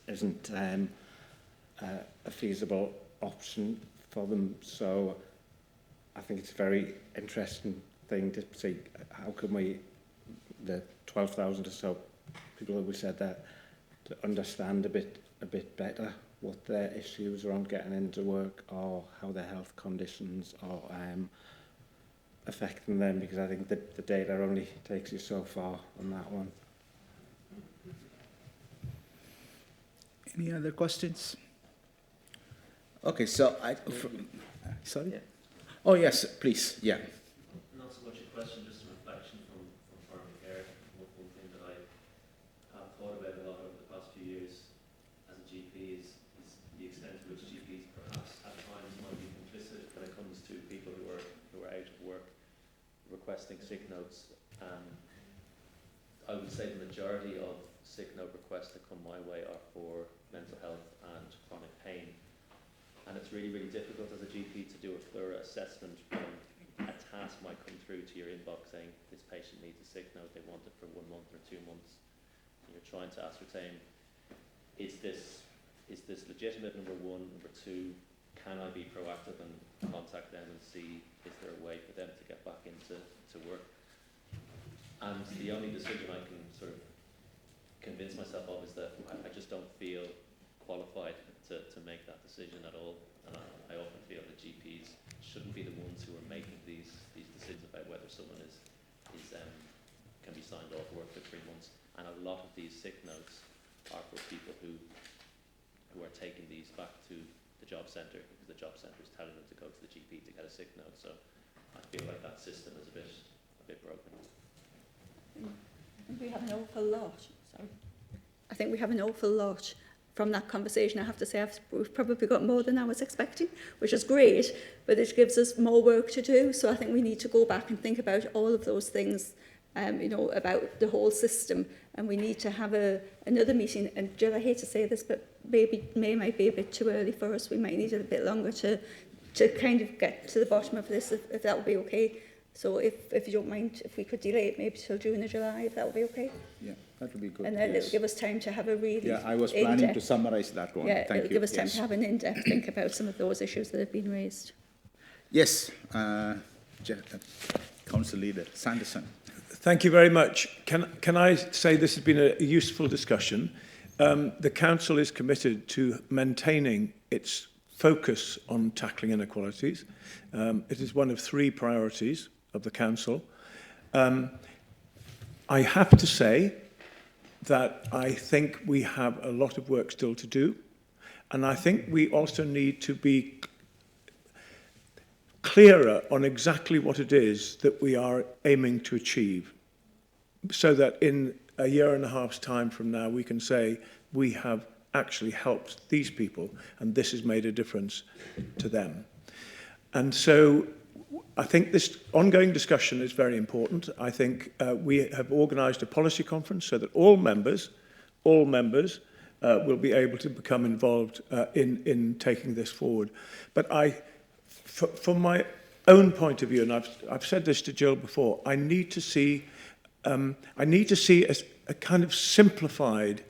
[SPEAKER 14] a feasible option for them. So I think it's a very interesting thing to see how can we, the 12,000 or so people that we said that, to understand a bit better what their issues around getting into work or how their health conditions are affecting them, because I think that the data only takes you so far on that one.
[SPEAKER 1] Any other questions? Okay, so sorry? Yeah. Oh, yes, please, yeah.
[SPEAKER 16] Not so much a question, just a reflection from primary care. One thing that I have thought about a lot over the past few years as a GP is the extent to which GPs perhaps at times might be complicit when it comes to people who are out of work requesting sick notes. I would say the majority of sick note requests that come my way are for mental health and chronic pain. And it's really, really difficult as a GP to do a thorough assessment when a task might come through to your inbox saying this patient needs a sick note, they want it for 1 month or 2 months. And you're trying to ascertain, is this legitimate, number one? Number two, can I be proactive and contact them and see is there a way for them to get back into work? And the only decision I can sort of convince myself of is that I just don't feel qualified to make that decision at all. And I often feel that GPs shouldn't be the ones who are making these decisions about whether someone can be signed off work for 3 months. And a lot of these sick notes are for people who are taking these back to the job centre because the job centre is telling them to go to the GP to get a sick note. So I feel like that system is a bit broken.
[SPEAKER 4] I think we have an awful lot. Sorry. I think we have an awful lot from that conversation. I have to say we've probably got more than I was expecting, which is great, but it gives us more work to do. So I think we need to go back and think about all of those things, about the whole system. And we need to have another meeting. And Jill, I hate to say this, but May might be a bit too early for us. We might need a bit longer to kind of get to the bottom of this, if that would be okay. So if you don't mind, if we could delay it maybe till June or July, if that would be okay.
[SPEAKER 1] Yeah, that would be good.
[SPEAKER 4] And then it'll give us time to have a really
[SPEAKER 1] Yeah, I was planning to summarize that one.
[SPEAKER 4] Yeah,
[SPEAKER 1] Thank
[SPEAKER 4] it'll
[SPEAKER 1] you.
[SPEAKER 4] give us time to have an in-depth think about some of those issues that have been raised.
[SPEAKER 1] Yes, Council Leader Sanderson.
[SPEAKER 17] Thank you very much. Can I say this has been a useful discussion? The Council is committed to maintaining its focus on tackling inequalities. It is one of 3 priorities of the Council. I have to say that I think we have a lot of work still to do. And I think we also need to be clearer on exactly what it is that we are aiming to achieve, so that in a year and a half's time from now, we can say we have actually helped these people and this has made a difference to them. And so I think this ongoing discussion is very important. I think we have organised a policy conference so that all members will be able to become involved in taking this forward. But from my own point of view, and I've said this to Jill before, I need to see a kind of simplified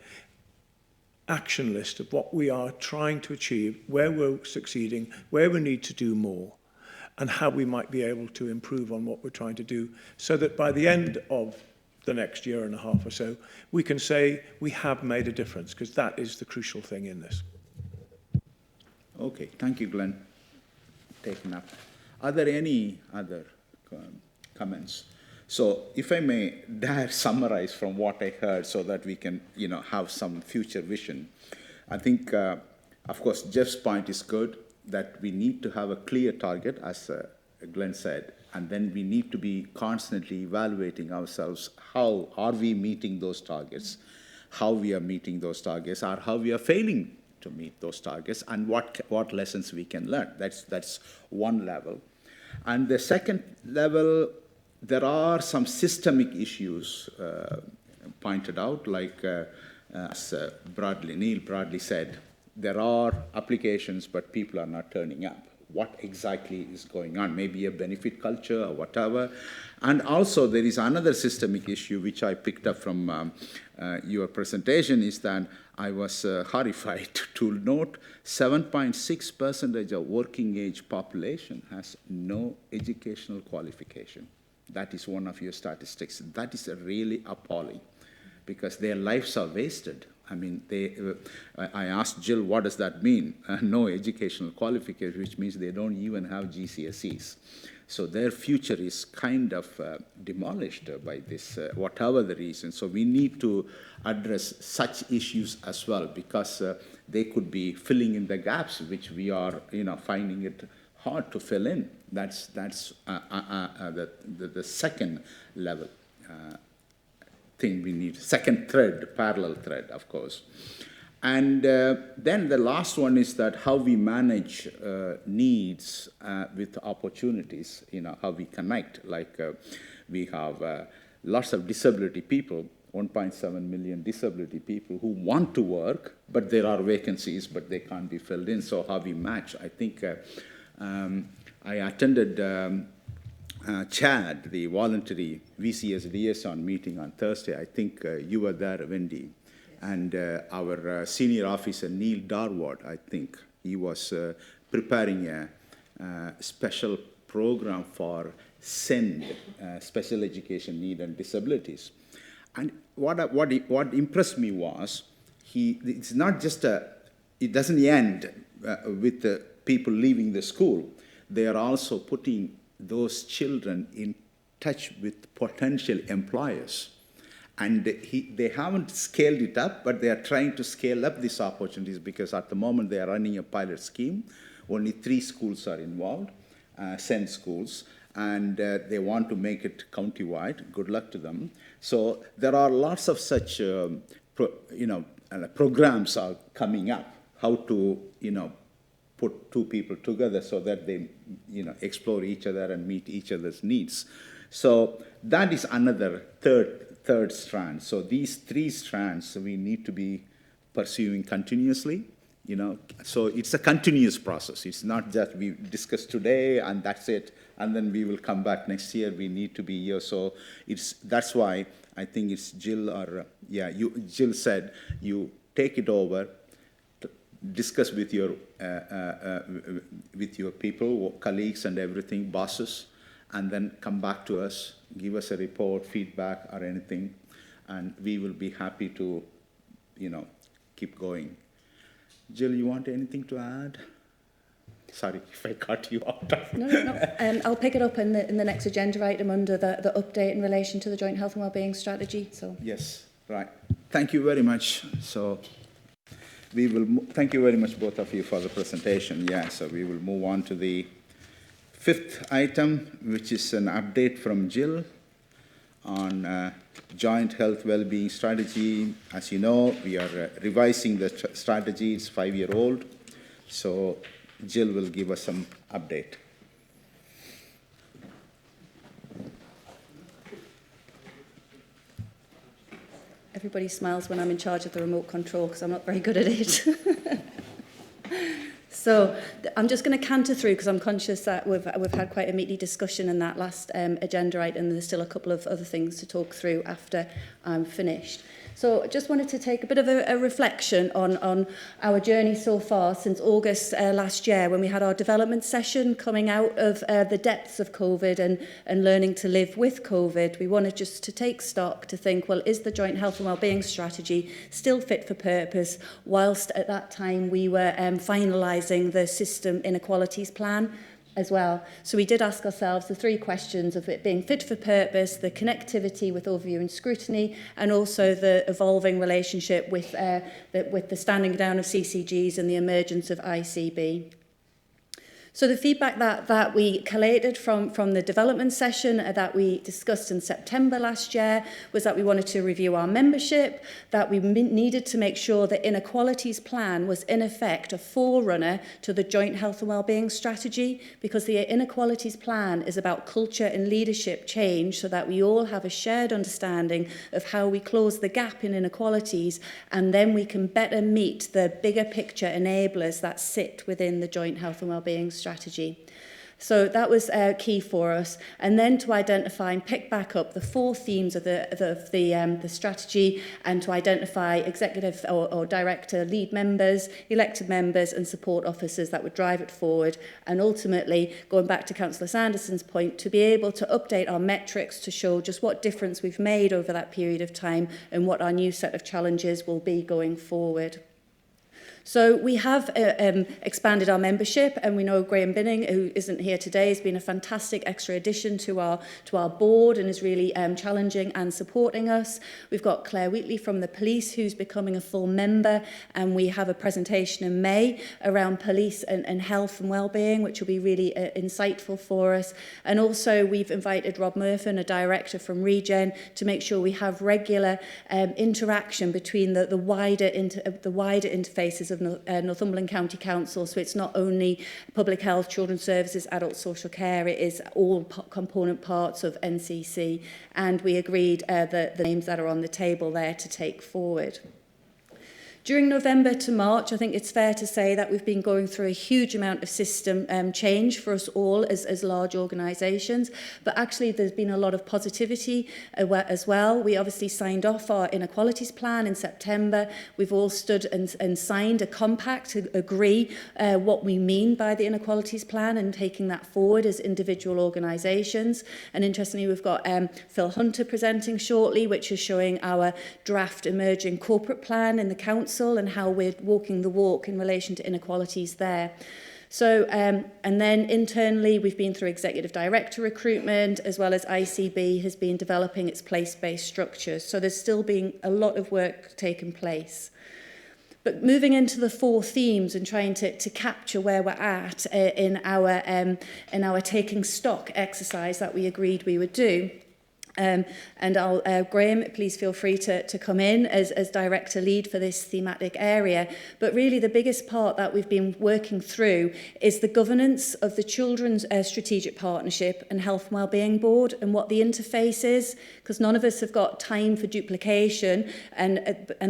[SPEAKER 17] action list of what we are trying to achieve, where we're succeeding, where we need to do more, and how we might be able to improve on what we're trying to do, so that by the end of the next year and a half or so, we can say we have made a difference, because that is the crucial thing in this.
[SPEAKER 1] Okay, thank you, Glenn. Taken up. Are there any other comments? So, if I may dare summarize from what I heard, so that we can, have some future vision. I think, of course, Jeff's point is good, that we need to have a clear target, as Glenn said, and then we need to be constantly evaluating ourselves. How are we meeting those targets? How we are meeting those targets, or how we are failing to meet those targets, and what lessons we can learn. That's one level. And the second level, there are some systemic issues pointed out, like as Neil Bradley said, there are applications, but people are not turning up. What exactly is going on? Maybe a benefit culture or whatever. And also there is another systemic issue which I picked up from your presentation, is that I was horrified to note 7.6% of working age population has no educational qualification. That is one of your statistics. That is really appalling, because their lives are wasted. I mean, I asked Jill, what does that mean? No educational qualification, which means they don't even have GCSEs. So their future is kind of demolished by this, whatever the reason. So we need to address such issues as well, because they could be filling in the gaps, which we are, finding it hard to fill in. That's the second level thing we need. Second thread, parallel thread, of course. And then the last one is that how we manage needs with opportunities, how we connect. Like we have lots of disability people, 1.7 million disability people who want to work, but there are vacancies, but they can't be filled in. So how we match. I think I attended CHAD, the voluntary VCS liaison meeting on Thursday. I think you were there, Wendy. And our senior officer, Neil Darward, I think, he was preparing a special program for SEND, special education need and disabilities. And what impressed me was, it's not just it doesn't end with the people leaving the school. They are also putting those children in touch with potential employers. And they haven't scaled it up, but they are trying to scale up these opportunities, because at the moment they are running a pilot scheme. Only 3 schools are involved, SEND schools, and they want to make it county-wide. Good luck to them. So there are lots of such, programs are coming up, how to, put 2 people together so that they, explore each other and meet each other's needs. So that is another third strand. So these 3 strands we need to be pursuing continuously. So it's a continuous process. It's not just we discuss today and that's it, and then we will come back next year. We need to be here. So that's why I think it's Jill or Jill said you take it over, discuss with your people, colleagues, and everything, bosses, and then come back to us, give us a report, feedback or anything, and we will be happy to, keep going. Jill, you want anything to add? Sorry if I cut you off.
[SPEAKER 8] No. I'll pick it up in the next agenda item under the update in relation to the Joint Health and Wellbeing Strategy. So
[SPEAKER 1] Yes, right. Thank you very much. So we will, thank you very much, both of you, for the presentation. Yeah, so we will move on to the 5th item, which is an update from Jill on Joint Health Wellbeing Strategy. As you know, we are revising the strategy. It's 5-year-old. So Jill will give us some update.
[SPEAKER 8] everybody smiles when I'm in charge of the remote control because I'm not very good at it. So I'm just going to canter through because I'm conscious that we've had quite a meaty discussion in that last agenda item, and there's still a couple of other things to talk through after I'm finished. So I just wanted to take a bit of a reflection on our journey so far since August last year, when we had our development session coming out of the depths of COVID and learning to live with COVID. We wanted just to take stock to think, well, is the Joint Health and Wellbeing Strategy still fit for purpose, whilst at that time we were finalising the System Inequalities Plan as well. So we did ask ourselves the 3 questions of it being fit for purpose, the connectivity with overview and scrutiny, and also the evolving relationship with the standing down of CCGs and the emergence of ICB. So the feedback that we collated from the development session that we discussed in September last year was that we wanted to review our membership, that we needed to make sure the Inequalities Plan was in effect a forerunner to the Joint Health and Wellbeing Strategy, because the Inequalities Plan is about culture and leadership change so that we all have a shared understanding of how we close the gap in inequalities, and then we can better meet the bigger picture enablers that sit within the Joint Health and Wellbeing Strategy. So that was key for us. And then to identify and pick back up the 4 themes of the strategy, and to identify executive or director lead members, elected members and support officers that would drive it forward. And ultimately, going back to Councillor Sanderson's point, to be able to update our metrics to show just what difference we've made over that period of time and what our new set of challenges will be going forward. So we have expanded our membership, and we know Graham Binning, who isn't here today, has been a fantastic extra addition to our board and is really challenging and supporting us. We've got Claire Wheatley from the police, who's becoming a full member, and we have a presentation in May around police and health and wellbeing, which will be really insightful for us. And also we've invited Rob Murphin, a director from Regen, to make sure we have regular interaction between the wider interfaces of Northumberland County Council. So it's not only public health, children's services, adult social care, it is all component parts of NCC, and we agreed the names that are on the table there to take forward. During November to March, I think it's fair to say that we've been going through a huge amount of system change for us all as large organisations, but actually there's been a lot of positivity as well. We obviously signed off our Inequalities Plan in September. We've all stood and signed a compact to agree what we mean by the Inequalities Plan and taking that forward as individual organisations. And interestingly, we've got Phil Hunter presenting shortly, which is showing our draft emerging corporate plan in the council and how we're walking the walk in relation to inequalities there. So, and then internally, we've been through executive director recruitment, as well as ICB has been developing its place-based structures. So there's still been a lot of work taking place. But moving into the 4 themes and trying to capture where we're at in our taking stock exercise that we agreed we would do. And Graham, please feel free to come in as director lead for this thematic area. But really the biggest part that we've been working through is the governance of the Children's Strategic Partnership and Health and Wellbeing Board, and what the interface is, because none of us have got time for duplication, and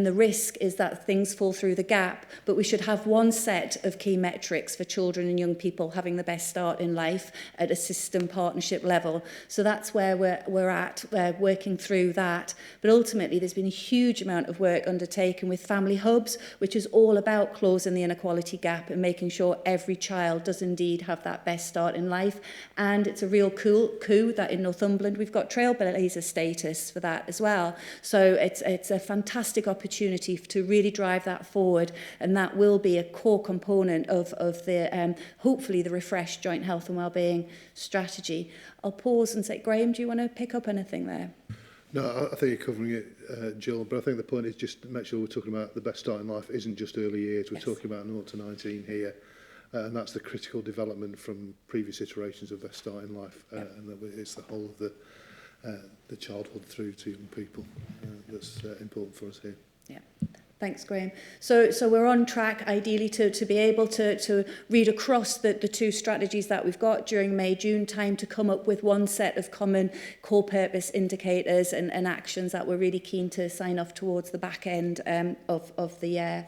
[SPEAKER 8] the risk is that things fall through the gap. But we should have one set of key metrics for children and young people having the best start in life at a system partnership level. So that's where we're at that, working through that. But ultimately, there's been a huge amount of work undertaken with Family Hubs, which is all about closing the inequality gap and making sure every child does indeed have that best start in life. And it's a real coup that in Northumberland we've got trailblazer status for that as well. So it's a fantastic opportunity to really drive that forward, and that will be a core component of the hopefully the refreshed joint health and wellbeing strategy. I'll pause and say, Graham, do you want to pick up anything there?
[SPEAKER 10] No, I think you're covering it, Jill, but I think the point is just to make sure we're talking about the best start in life isn't just early years, we're talking about 0 to 19 here, and that's the critical development from previous iterations of best start in life, and that it's the whole of the childhood through to young people that's important for us here.
[SPEAKER 8] Yeah. Thanks, Graham. So we're on track, ideally, to be able to read across the two strategies that we've got during May, June time to come up with one set of common core purpose indicators and actions that we're really keen to sign off towards the back end of the year.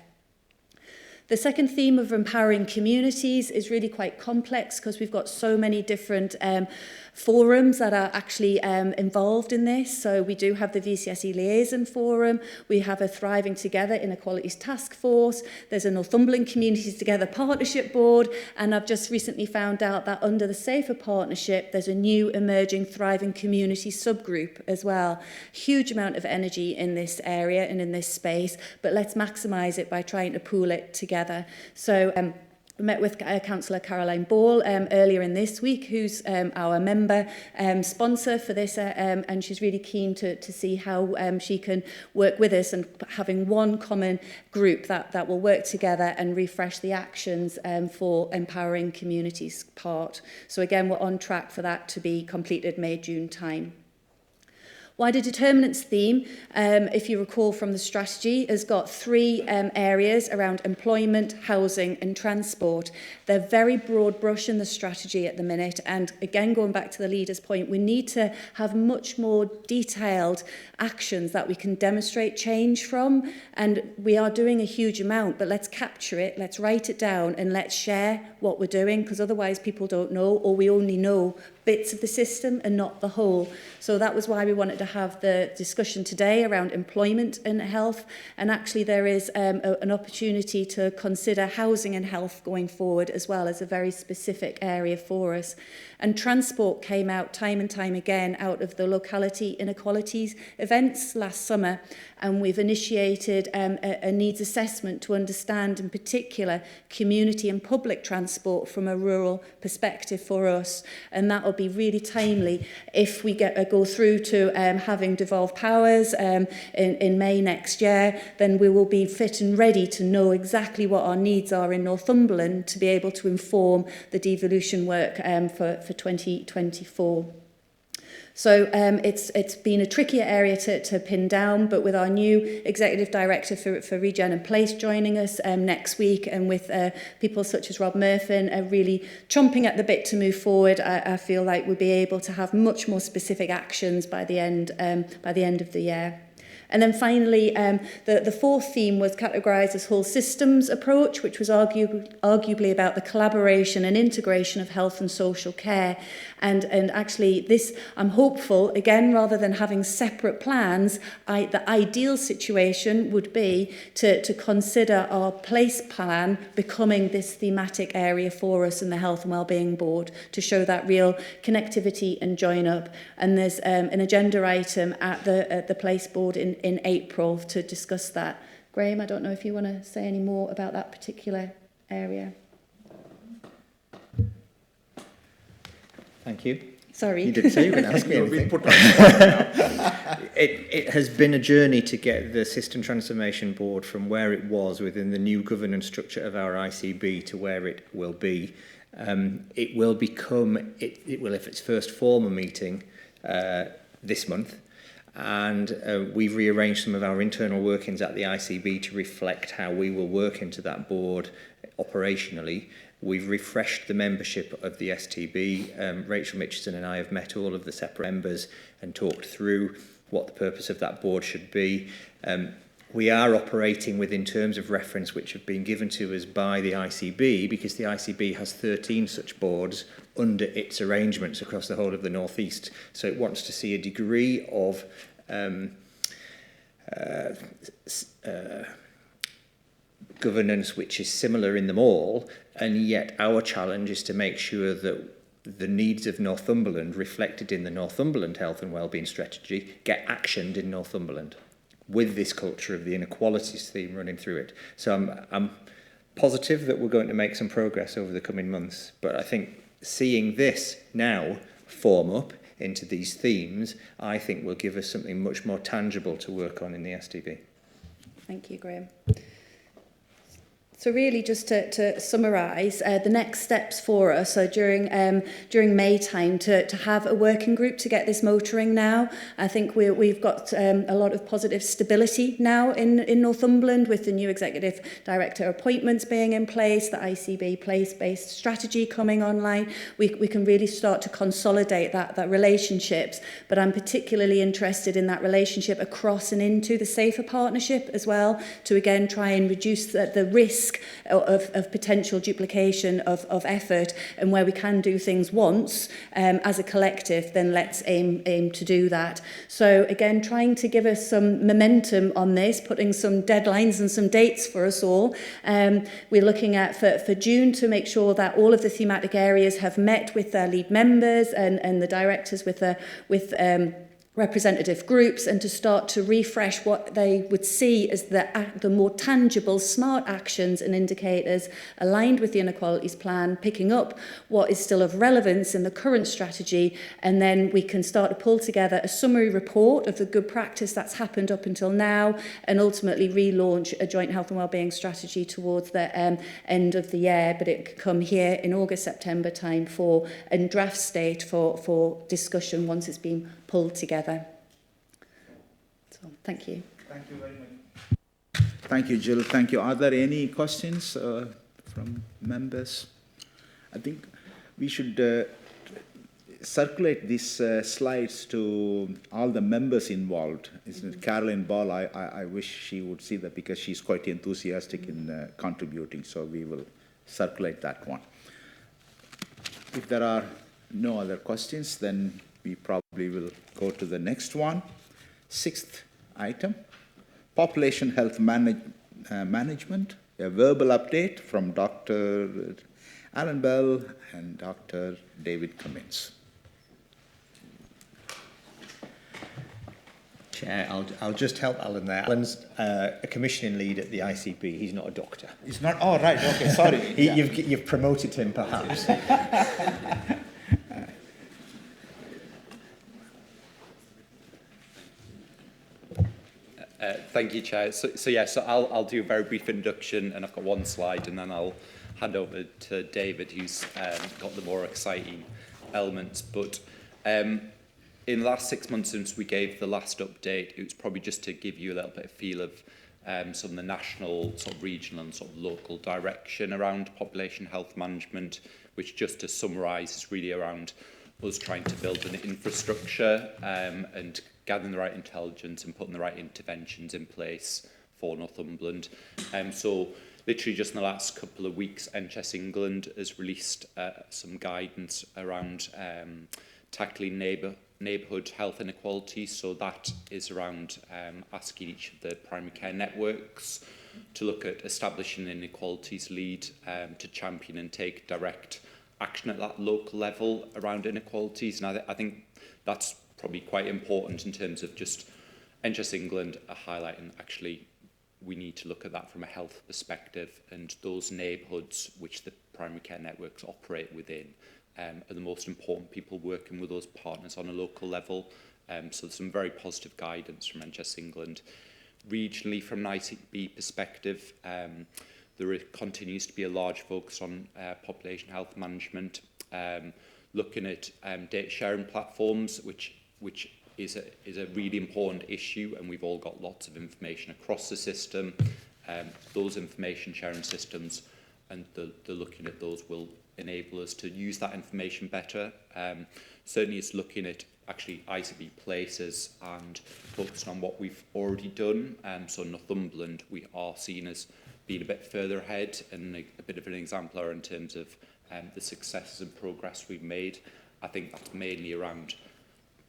[SPEAKER 8] The second theme of empowering communities is really quite complex because we've got so many different forums that are actually involved in this. So we do have the VCSE Liaison Forum, we have a Thriving Together Inequalities Task Force, there's a Northumberland Communities Together Partnership Board, and I've just recently found out that under the Safer Partnership there's a new emerging Thriving Community subgroup as well. Huge amount of energy in this area and in this space, but let's maximise it by trying to pool it together. So we met with Councillor Caroline Ball earlier in this week, who's our member sponsor for this, and she's really keen to see how she can work with us and having one common group that will work together and refresh the actions for empowering communities part. So again, we're on track for that to be completed May, June time. Wider determinants theme, if you recall from the strategy, has got three areas around employment, housing and transport. They're very broad brush in the strategy at the minute, and again going back to the leader's point, we need to have much more detailed actions that we can demonstrate change from, and we are doing a huge amount, but let's capture it, let's write it down and let's share what we're doing, because otherwise people don't know, or we only know bits of the system and not the whole. So that was why we wanted to have the discussion today around employment and health, and actually there is an opportunity to consider housing and health going forward as well as a very specific area for us. And transport came out time and time again out of the locality inequalities events last summer, and we've initiated a needs assessment to understand in particular community and public transport from a rural perspective for us, and that will be really timely if we go through to having devolved powers in May next year. Then we will be fit and ready to know exactly what our needs are in Northumberland to be able to inform the devolution work for 2024. So it's been a trickier area to pin down, but with our new Executive Director for Regen and Place joining us next week, and with people such as Rob Murphin really chomping at the bit to move forward, I feel like we'll be able to have much more specific actions by the end of the year. And then finally, the fourth theme was categorised as whole systems approach, which was arguably about the collaboration and integration of health and social care. And actually this, I'm hopeful, again, rather than having separate plans, the ideal situation would be to consider our place plan becoming this thematic area for us in the Health and Wellbeing Board to show that real connectivity and join up. And there's an agenda item at the place board in April to discuss that. Graham, I don't know if you want to say any more about that particular area.
[SPEAKER 3] Thank you.
[SPEAKER 8] Sorry.
[SPEAKER 3] You didn't say you were going to ask me anything. It has been a journey to get the System Transformation Board from where it was within the new governance structure of our ICB to where it will be. It will become, it will have its first formal meeting this month. And we've rearranged some of our internal workings at the ICB to reflect how we will work into that board operationally. We've refreshed the membership of the STB. Rachel Mitchison and I have met all of the separate members and talked through what the purpose of that board should be. we are operating within terms of reference which have been given to us by the ICB, because the ICB has 13 such boards under its arrangements across the whole of the North East. So it wants to see a degree of governance which is similar in them all, and yet our challenge is to make sure that the needs of Northumberland reflected in the Northumberland Health and Wellbeing Strategy get actioned in Northumberland, with this culture of the inequalities theme running through it. So I'm positive that we're going to make some progress over the coming months, but I think seeing this now form up into these themes, I think will give us something much more tangible to work on in the SDB.
[SPEAKER 8] Thank you, Graham. So really, just to summarise, the next steps for us are during May time to have a working group to get this motoring now. I think we've got a lot of positive stability now in Northumberland, with the new executive director appointments being in place, the ICB place-based strategy coming online. We can really start to consolidate that relationships, but I'm particularly interested in that relationship across and into the Safer Partnership as well, to again try and reduce the risk of potential duplication of effort, and where we can do things once as a collective, then let's aim to do that. So again, trying to give us some momentum on this, putting some deadlines and some dates for us all. We're looking at for June to make sure that all of the thematic areas have met with their lead members and the directors with representative groups, and to start to refresh what they would see as the more tangible, smart actions and indicators aligned with the inequalities plan, picking up what is still of relevance in the current strategy, and then we can start to pull together a summary report of the good practice that's happened up until now, and ultimately relaunch a joint health and wellbeing strategy towards the end of the year. But it could come here in August, September time for a draft state for discussion once it's been pulled together. So, thank you.
[SPEAKER 1] Thank you very much. Thank you, Jill. Thank you. Are there any questions from members? I think we should circulate these slides to all the members involved. Isn't it? Caroline Ball, I wish she would see that, because she's quite enthusiastic in contributing, so we will circulate that one. If there are no other questions, then we probably will go to the next one. 6th item, population health management, a verbal update from Dr. Alan Bell and Dr. David Cummins.
[SPEAKER 3] Chair, I'll just help Alan there. Alan's a commissioning lead at the ICB. He's not a doctor.
[SPEAKER 1] He's not? Oh, right. Okay, sorry.
[SPEAKER 3] Yeah. You've promoted him, perhaps.
[SPEAKER 18] Thank you, Chair. So I'll do a very brief introduction, and I've got one slide, and then I'll hand over to David, who's got the more exciting elements. But in the last 6 months since we gave the last update, it was probably just to give you a little bit of feel of some of the national, sort of regional and sort of local direction around population health management, which, just to summarise, is really around us trying to build an infrastructure and gathering the right intelligence and putting the right interventions in place for Northumberland. So literally just in the last couple of weeks, NHS England has released some guidance around tackling neighbourhood health inequalities. So that is around asking each of the primary care networks to look at establishing an inequalities lead to champion and take direct action at that local level around inequalities. And I think that's probably quite important in terms of just NHS England are highlighting actually we need to look at that from a health perspective, and those neighbourhoods which the primary care networks operate within are the most important people working with those partners on a local level. So there's some very positive guidance from NHS England. Regionally, from an ICB perspective, there continues to be a large focus on population health management, looking at data sharing platforms, which is a really important issue, and we've all got lots of information across the system. Those information sharing systems and the looking at those will enable us to use that information better. Certainly it's looking at actually ICB places and focusing on what we've already done. So Northumberland, we are seen as being a bit further ahead and a bit of an exemplar in terms of the successes and progress we've made. I think that's mainly around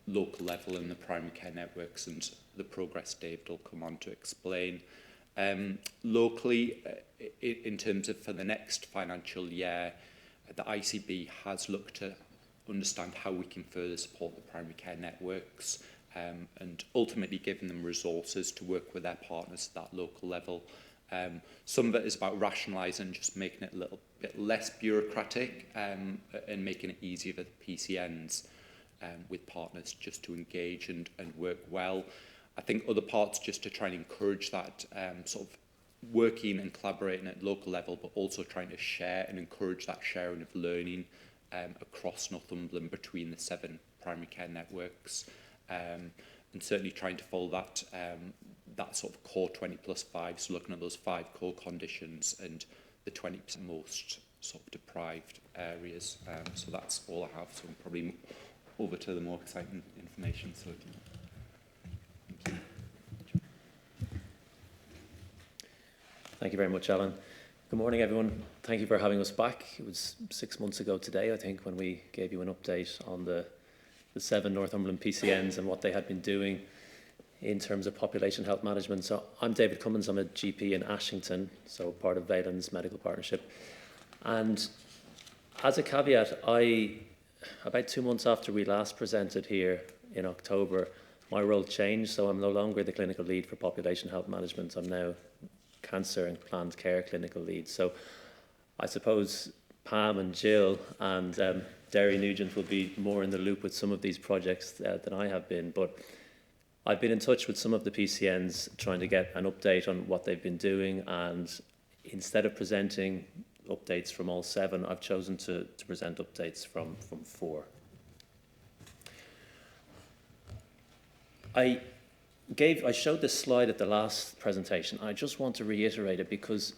[SPEAKER 18] local level in the primary care networks and the progress David will come on to explain. Locally, in terms of for the next financial year, the ICB has looked to understand how we can further support the primary care networks and ultimately giving them resources to work with their partners at that local level. Some of it is about rationalising, just making it a little bit less bureaucratic and making it easier for the PCNs with partners just to engage and work well. I think other parts just to try and encourage that sort of working and collaborating at local level, but also trying to share and encourage that sharing of learning across Northumberland between the 7 primary care networks, and certainly trying to follow that that sort of core 20+5, so looking at those 5 core conditions and the 20% most sort of deprived areas. So that's all I have. So I'm probably over to the more exciting information. So.
[SPEAKER 19] Thank you very much, Alan. Good morning, everyone. Thank you for having us back. It was 6 months ago today, I think, when we gave you an update on the 7 Northumberland PCNs and what they had been doing in terms of population health management. So I'm David Cummins. I'm a GP in Ashington, so part of Valen's Medical Partnership. And as a caveat, about 2 months after we last presented here in October, my role changed. So I'm no longer the clinical lead for population health management. I'm now cancer and planned care clinical lead. So I suppose Pam and Jill and Derry Nugent will be more in the loop with some of these projects than I have been. But I've been in touch with some of the PCNs trying to get an update on what they've been doing. And instead of presenting updates from all 7, I've chosen to present updates from 4. I showed this slide at the last presentation. I just want to reiterate it because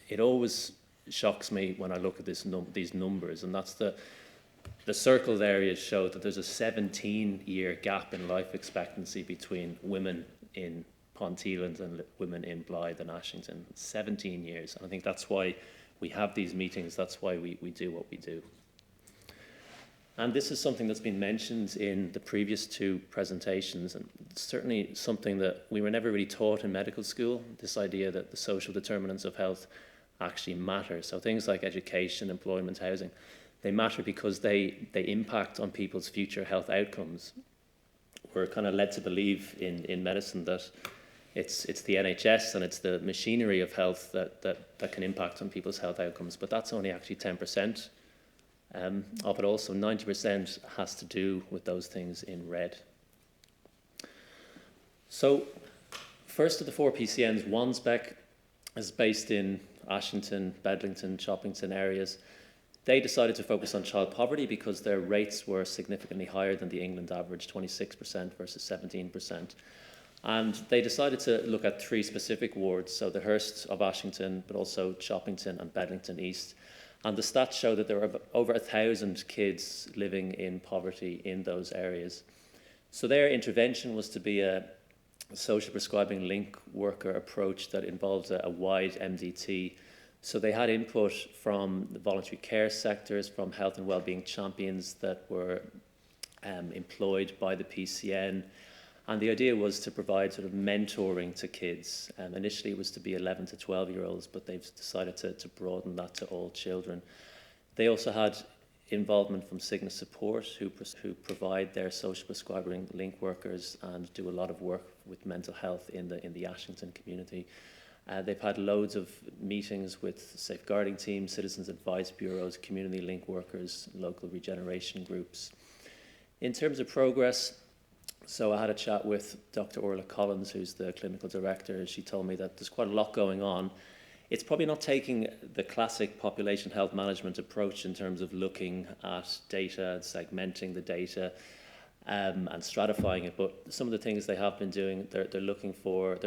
[SPEAKER 19] it always shocks me when I look at these numbers, and that's the circled areas show that there's a 17-year gap in life expectancy between women in Ponteland and women in Blythe and Ashington. 17 years. And I think that's why we have these meetings. That's why we do what we do. And this is something that's been mentioned in the previous 2 presentations, and certainly something that we were never really taught in medical school, this idea that the social determinants of health actually matter. So things like education, employment, housing, they matter because they impact on people's future health outcomes. We're kind of led to believe in medicine that it's the NHS and it's the machinery of health that can impact on people's health outcomes, but that's only actually 10%. Of it also, 90% has to do with those things in red. So, first of the 4 PCNs, Wansbeck is based in Ashington, Bedlington, Choppington areas. They decided to focus on child poverty because their rates were significantly higher than the England average, 26% versus 17%. And they decided to look at 3 specific wards, so the Hurst of Ashington, but also Choppington and Bedlington East. And the stats show that there are over 1,000 kids living in poverty in those areas. So their intervention was to be a social prescribing link worker approach that involves a wide MDT. So they had input from the voluntary care sectors, from health and wellbeing champions that were employed by the PCN. And the idea was to provide sort of mentoring to kids. Initially it was to be 11 to 12-year-olds, but they've decided to broaden that to all children. They also had involvement from Cigna Support, who provide their social prescribing link workers and do a lot of work with mental health in the Ashington community. They've had loads of meetings with safeguarding teams, citizens advice bureaus, community link workers, local regeneration groups. In terms of progress, so I had a chat with Dr. Orla Collins, who's the clinical director. She told me that there's quite a lot going on. It's probably not taking the classic population health management approach in terms of looking at data, segmenting the data, and stratifying it. But some of the things they have been doing, they're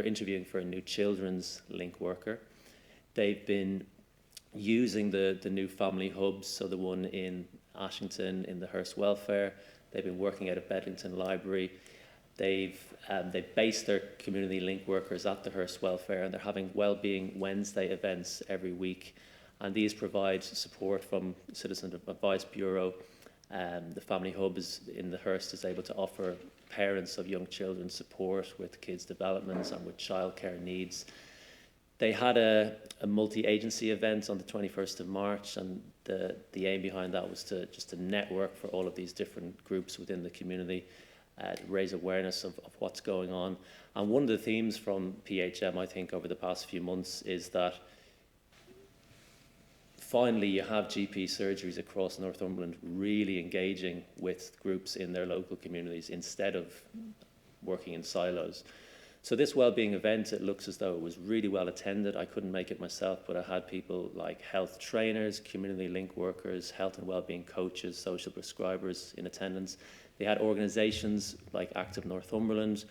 [SPEAKER 19] interviewing for a new children's link worker. They've been using the new family hubs, so the one in Ashington, in the Hurst Welfare, They've been working out of Bedlington Library. They've based their community link workers at the Hearst Welfare, and they're having Wellbeing Wednesday events every week. And these provide support from Citizen Advice Bureau. The Family Hub in the Hearst is able to offer parents of young children support with kids' developments and with childcare needs. They had a multi-agency event on the 21st of March, and the aim behind that was to network for all of these different groups within the community, raise awareness of what's going on. And one of the themes from PHM, I think, over the past few months is that finally you have GP surgeries across Northumberland really engaging with groups in their local communities instead of working in silos. So this wellbeing event, it looks as though it was really well attended. I couldn't make it myself, but I had people like health trainers, community link workers, health and wellbeing coaches, social prescribers in attendance. They had organisations like Active Northumberland,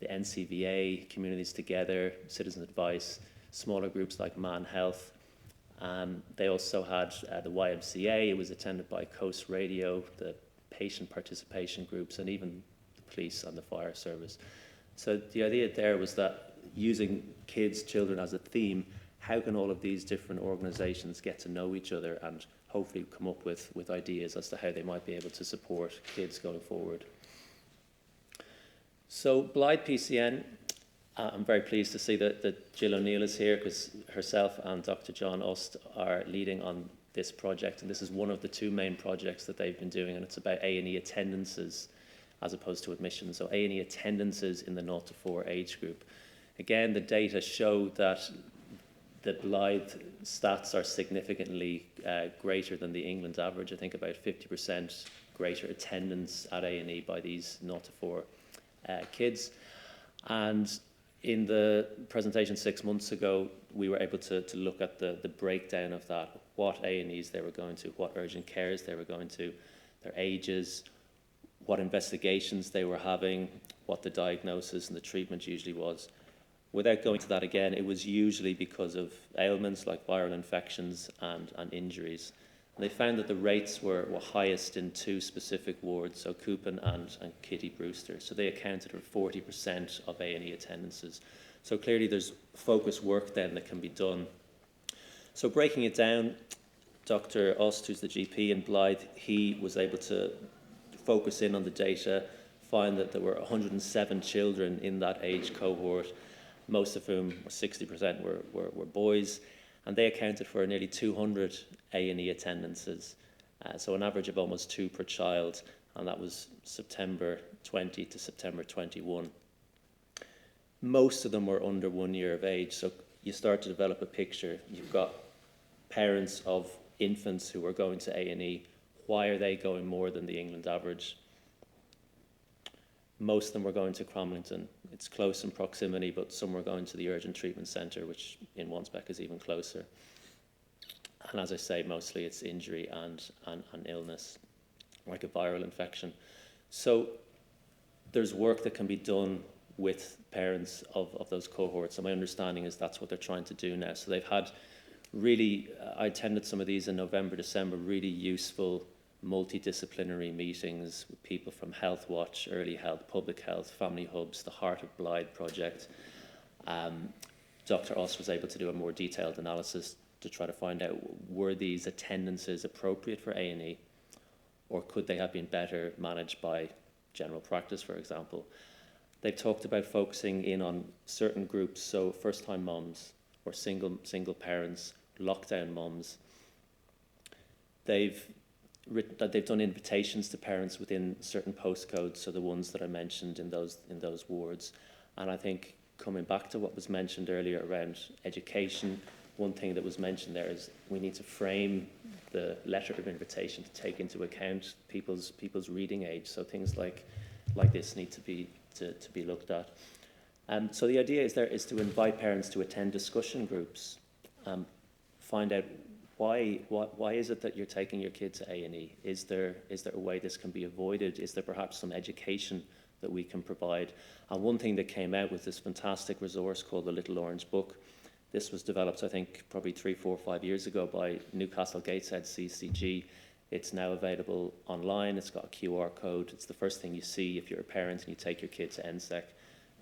[SPEAKER 19] the NCVA, Communities Together, Citizen Advice, smaller groups like Man Health. They also had the YMCA. It was attended by Coast Radio, the patient participation groups, and even the police and the fire service. So the idea there was that using kids, children as a theme, how can all of these different organisations get to know each other and hopefully come up with ideas as to how they might be able to support kids going forward. So Blythe PCN, I'm very pleased to see that Jill O'Neill is here, because herself and Dr. John Ust are leading on this project, and this is one of the two main projects that they've been doing, and it's about A&E attendances as opposed to admissions. So A&E attendances in the 0 to 4 age group. Again, the data show that the Blythe stats are significantly greater than the England average. I think about 50% greater attendance at A&E by these 0 to 4 kids. And in the presentation 6 months ago, we were able to look at the breakdown of that, what A&Es they were going to, what urgent cares they were going to, their ages, what investigations they were having, what the diagnosis and the treatment usually was. Without going to that again, it was usually because of ailments like viral infections and injuries. And they found that the rates were highest in two specific wards, so Coupon and Kitty Brewster. So they accounted for 40% of A&E attendances. So clearly there's focused work then that can be done. So breaking it down, Dr. Ust, who's the GP in Blythe, he was able to focus in on the data, find that there were 107 children in that age cohort, most of whom, 60%, were boys, and they accounted for nearly 200 A&E attendances, so an average of almost 2 per child, and that was September 20 to September 21. Most of them were under 1 year of age, so you start to develop a picture. You've got parents of infants who are going to A&E. Why are they going more than the England average? Most of them were going to Cromlington. It's close in proximity, but some were going to the urgent treatment centre, which in Wansbeck is even closer. And as I say, mostly it's injury and illness, like a viral infection. So there's work that can be done with parents of those cohorts, and my understanding is that's what they're trying to do now. So they've had really, I attended some of these in November, December, really useful multidisciplinary meetings with people from Health Watch, Early Health, Public Health, Family Hubs, the Heart of Blythe project. Dr. Ust was able to do a more detailed analysis to try to find out, were these attendances appropriate for A&E, or could they have been better managed by general practice, for example? They've talked about focusing in on certain groups, so first-time mums or single parents, lockdown mums. They've done invitations to parents within certain postcodes, so the ones that I mentioned in those wards. And I think coming back to what was mentioned earlier around education, one thing that was mentioned there is we need to frame the letter of invitation to take into account people's reading age. So things like this need to be looked at. So the idea is to invite parents to attend discussion groups, find out why is it that you're taking your kid to A&E? Is there a way this can be avoided? Is there perhaps some education that we can provide? And one thing that came out with this fantastic resource called the Little Orange Book. This was developed, I think, probably 3, 4, 5 years ago by Newcastle Gateshead CCG. It's now available online. It's got a QR code. It's the first thing you see if you're a parent and you take your kid to NSEC.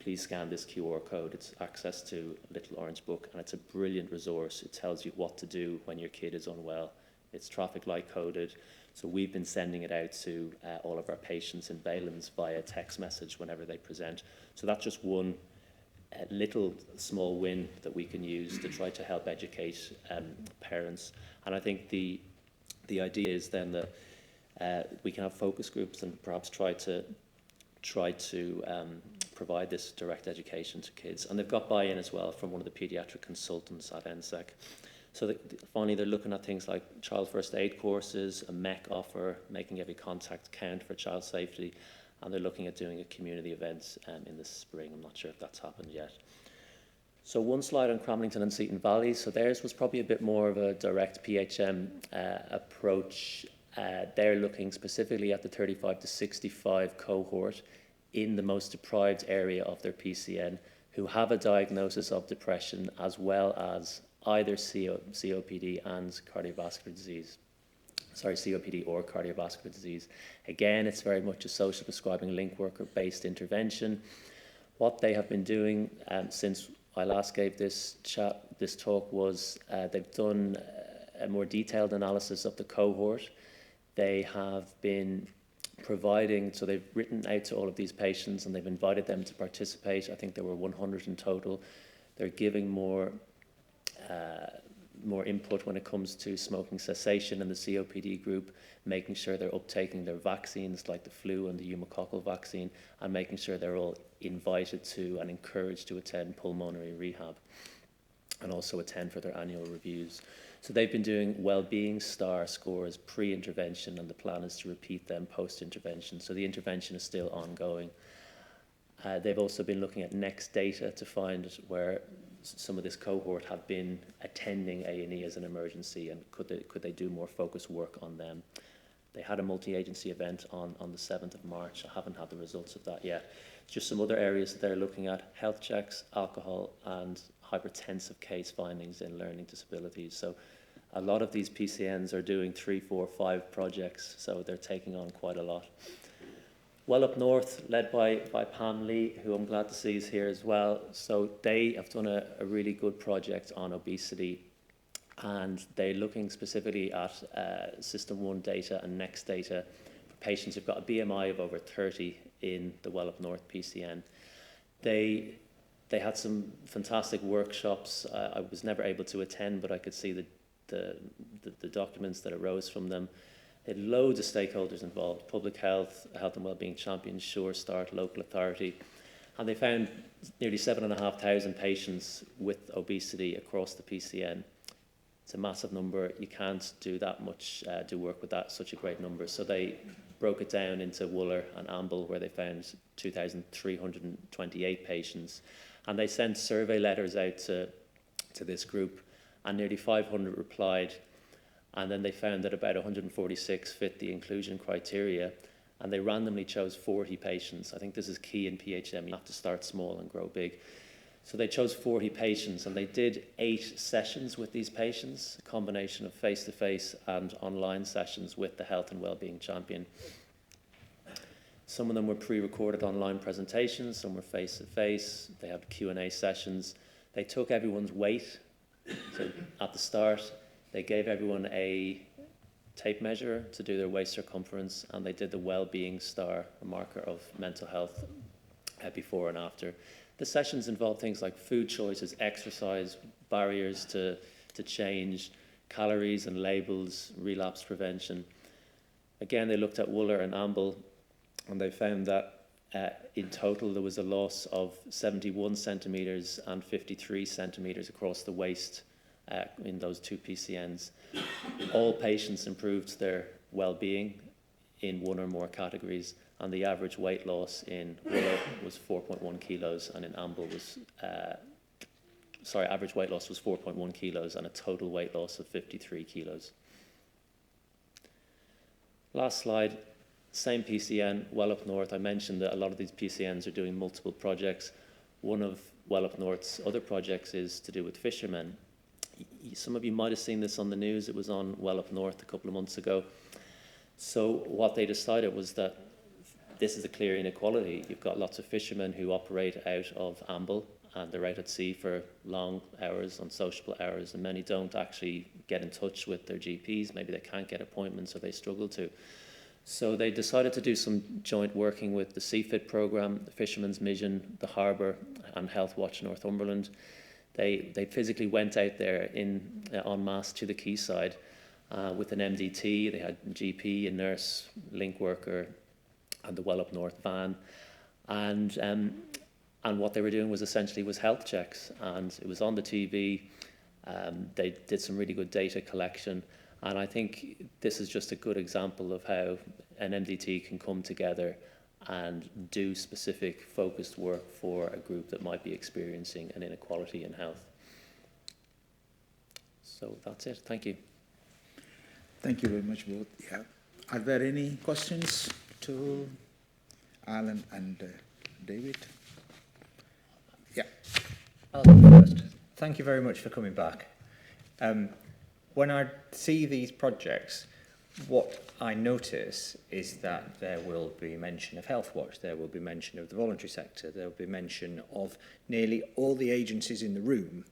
[SPEAKER 19] Please scan this QR code. It's access to a Little Orange Book, and it's a brilliant resource. It tells you what to do when your kid is unwell. It's traffic light coded. So we've been sending it out to all of our patients in Valens via text message whenever they present. So that's just one little small win that we can use to try to help educate parents. And I think the idea is then that we can have focus groups and perhaps try to provide this direct education to kids. And they've got buy-in as well from one of the paediatric consultants at NSEC. So finally, they're looking at things like child first aid courses, a MEC offer, making every contact count for child safety, and they're looking at doing a community event in the spring. I'm not sure if that's happened yet. So one slide on Cramlington and Seaton Valley. So theirs was probably a bit more of a direct PHM approach. They're looking specifically at the 35 to 65 cohort in the most deprived area of their PCN who have a diagnosis of depression as well as either COPD and cardiovascular disease. Sorry, COPD or cardiovascular disease. Again, it's very much a social prescribing link worker based intervention. What they have been doing since I last gave this talk was they've done a more detailed analysis of the cohort. They have been providing, so they've written out to all of these patients and they've invited them to participate. I think there were 100 in total. They're giving more input when it comes to smoking cessation in the COPD group, making sure they're uptaking their vaccines like the flu and the pneumococcal vaccine, and making sure they're all invited to and encouraged to attend pulmonary rehab and also attend for their annual reviews. So they've been doing well-being star scores pre-intervention, and the plan is to repeat them post-intervention. So the intervention is still ongoing. They've also been looking at next data to find where some of this cohort have been attending A&E as an emergency, and could they do more focused work on them. They had a multi-agency event on the 7th of March. I haven't had the results of that yet. Just some other areas that they're looking at: health checks, alcohol, and hypertensive case findings in learning disabilities. So a lot of these PCNs are doing 3, 4, 5 projects, so they're taking on quite a lot. Well Up North, led by Pam Lee, who I'm glad to see is here as well. So they have done a really good project on obesity, and they're looking specifically at System 1 data and Next data for patients who've got a BMI of over 30 in the Well Up North PCN. They had some fantastic workshops. I was never able to attend, but I could see the documents that arose from them. They had loads of stakeholders involved: public health, health and wellbeing champions, Sure Start, local authority. And they found nearly 7,500 patients with obesity across the PCN. It's a massive number. You can't do that much, do work with such a great number. So they broke it down into Wooler and Amble, where they found 2,328 patients. And they sent survey letters out to this group, and nearly 500 replied. And then they found that about 146 fit the inclusion criteria, and they randomly chose 40 patients. I think this is key in PHM. You have to start small and grow big. So they chose 40 patients, and they did 8 sessions with these patients, a combination of face-to-face and online sessions with the health and wellbeing champion. Some of them were pre-recorded online presentations, some were face-to-face. They had Q&A sessions. They took everyone's weight. So at the start, they gave everyone a tape measure to do their waist circumference, and they did the well-being star, a marker of mental health, before and after. The sessions involved things like food choices, exercise, barriers to change, calories and labels, relapse prevention. Again, they looked at Wooler and Amble, and they found that in total there was a loss of 71 centimetres and 53 centimetres across the waist in those 2 PCNs. All patients improved their well-being in 1 or more categories, and the average weight loss in Wooler was 4.1 kilos, and in Amble was, average weight loss was 4.1 kilos, and a total weight loss of 53 kilos. Last slide, same PCN, Well Up North. I mentioned that a lot of these PCNs are doing multiple projects. One of Well Up North's other projects is to do with fishermen. Some of you might have seen this on the news. It was on Well Up North a couple of months ago. So what they decided was that this is a clear inequality. You've got lots of fishermen who operate out of Amble, and they're out at sea for long hours, unsociable hours, and many don't actually get in touch with their GPs. Maybe they can't get appointments or they struggle to. So they decided to do some joint working with the CFIT programme, the Fishermen's Mission, the Harbour and Health Watch Northumberland. They physically went out there en masse to the quayside with an MDT. They had GP, a nurse, link worker, and the Well Up North van. And what they were doing was essentially health checks, and it was on the TV. They did some really good data collection, and I think this is just a good example of how an MDT can come together and do specific focused work for a group that might be experiencing an inequality in health. So that's it. Thank you.
[SPEAKER 1] Thank you very much, both. Yeah. Are there any questions to Alan and David? Yeah.
[SPEAKER 3] I'll go first. Thank you very much for coming back. When I see these projects, what I notice is that there will be mention of Health Watch, there will be mention of the voluntary sector, there will be mention of nearly all the agencies in the room.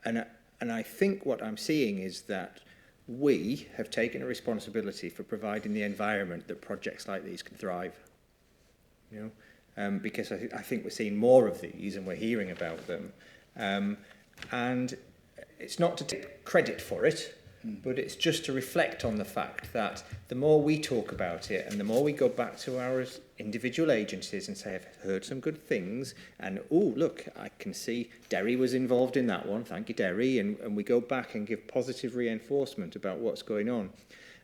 [SPEAKER 3] And I think what I'm seeing is that we have taken a responsibility for providing the environment that projects like these can thrive. You know? Because I think we're seeing more of these and we're hearing about them. And it's not to take credit for it, but it's just to reflect on the fact that the more we talk about it and the more we go back to our individual agencies and say, I've heard some good things, and oh, look, I can see Derry was involved in that one, thank you, Derry, and we go back and give positive reinforcement about what's going on.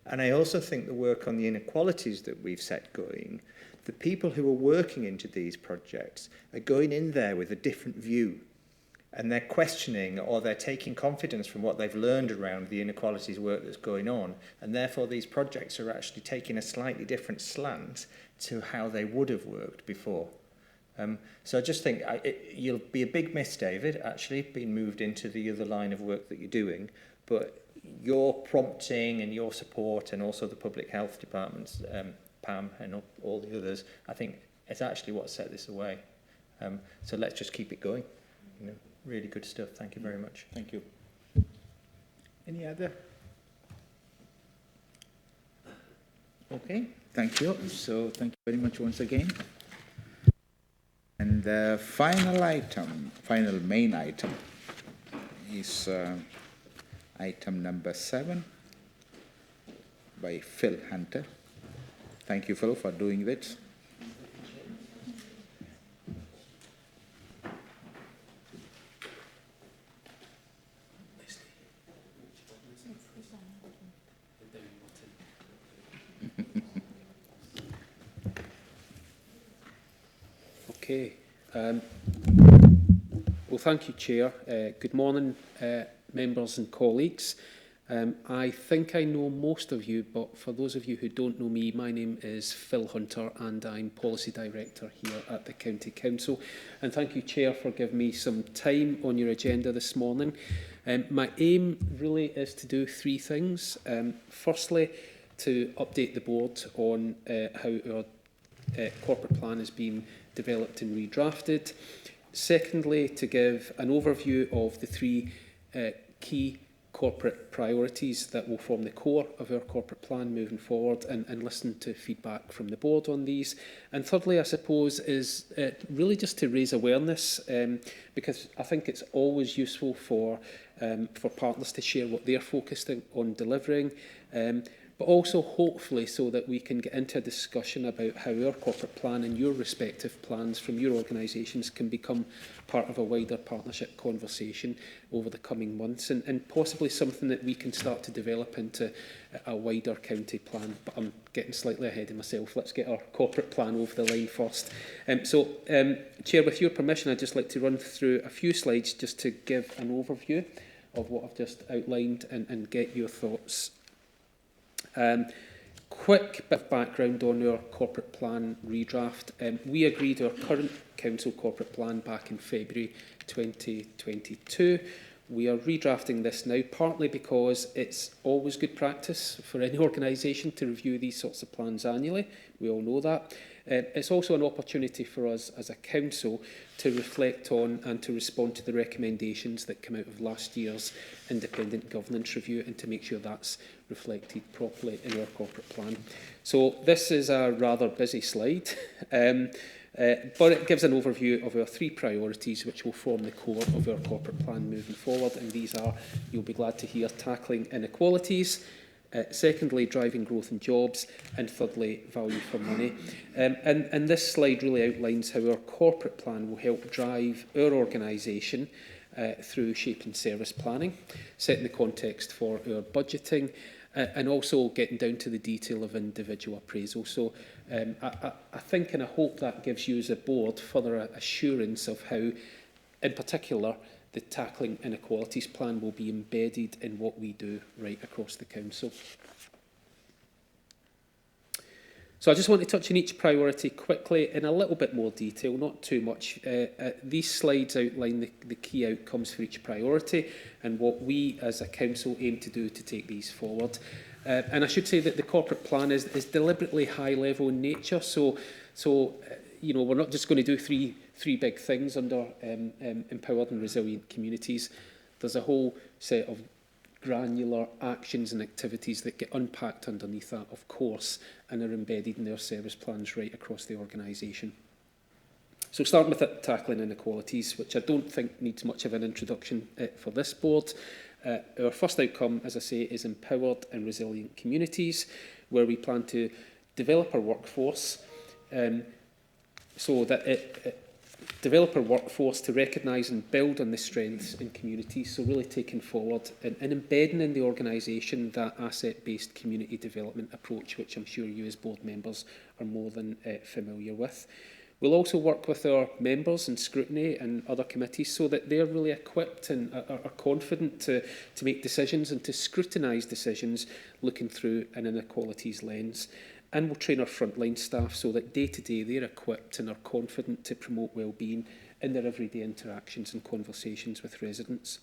[SPEAKER 3] And I also think the work on the inequalities that we've set going, the people who are working into these projects are going in there with a different view. And they're questioning or they're taking confidence from what they've learned around the inequalities work that's going on. And therefore, these projects are actually taking a slightly different slant to how they would have worked before. So I just think you'll be a big miss, David, actually, being moved into the other line of work that you're doing. But your prompting and your support, and also the public health departments, Pam and all the others, I think is actually what set this away. So let's just keep it going. You know, really good stuff. Thank you very much.
[SPEAKER 1] Thank you. Any other? Okay, thank you. So thank you very much once again. And the final item, final main item is item number 7 by Phil Hunter. Thank you, Phil, for doing that.
[SPEAKER 20] Okay. Well, thank you, Chair. Good morning, members and colleagues. I think I know most of you, but for those of you who don't know me, my name is Phil Hunter and I'm Policy Director here at the County Council. And thank you, Chair, for giving me some time on your agenda this morning. My aim really is to do 3 things. Firstly, to update the board on how our corporate plan is being developed and redrafted. Secondly, to give an overview of the 3 key corporate priorities that will form the core of our corporate plan moving forward, and listen to feedback from the board on these. And thirdly, I suppose, is really just to raise awareness, because I think it's always useful for partners to share what they're focused on delivering, but also hopefully so that we can get into a discussion about how our corporate plan and your respective plans from your organisations can become part of a wider partnership conversation over the coming months, and possibly something that we can start to develop into a wider county plan. But I'm getting slightly ahead of myself. Let's get our corporate plan over the line first. Chair, with your permission, I'd just like to run through a few slides just to give an overview of what I've just outlined and get your thoughts. Quick bit of background on our corporate plan redraft. We agreed our current council corporate plan back in February 2022. We are redrafting this now, partly because it's always good practice for any organisation to review these sorts of plans annually. We all know that. It's also an opportunity for us as a council to reflect on and to respond to the recommendations that come out of last year's independent governance review, and to make sure that's reflected properly in our corporate plan. So this is a rather busy slide. But it gives an overview of our 3 priorities which will form the core of our corporate plan moving forward, and these are, you'll be glad to hear, tackling inequalities, secondly, driving growth and jobs, and thirdly, value for money. And this slide really outlines how our corporate plan will help drive our organisation through shaping service planning, setting the context for our budgeting, and also getting down to the detail of individual appraisal. So I think and I hope that gives you as a board further assurance of how, in particular, the Tackling Inequalities plan will be embedded in what we do right across the council. So I just want to touch on each priority quickly in a little bit more detail, not too much. These slides outline the key outcomes for each priority and what we as a council aim to do to take these forward. And I should say that the corporate plan is deliberately high level in nature. So you know, we're not just going to do three big things under empowered and resilient communities. There's a whole set of granular actions and activities that get unpacked underneath that, of course, and are embedded in their service plans right across the organisation. So starting with tackling inequalities, which I don't think needs much of an introduction for this board. Our first outcome, as I say, is empowered and resilient communities, where we plan to develop our workforce so that develop our workforce to recognise and build on the strengths in communities, so really taking forward and embedding in the organisation that asset-based community development approach, which I'm sure you as board members are more than familiar with. We'll also work with our members in scrutiny and other committees so that they're really equipped and are confident to make decisions and to scrutinise decisions looking through an inequalities lens. And we'll train our frontline staff so that day to day they're equipped and are confident to promote well-being in their everyday interactions and conversations with residents.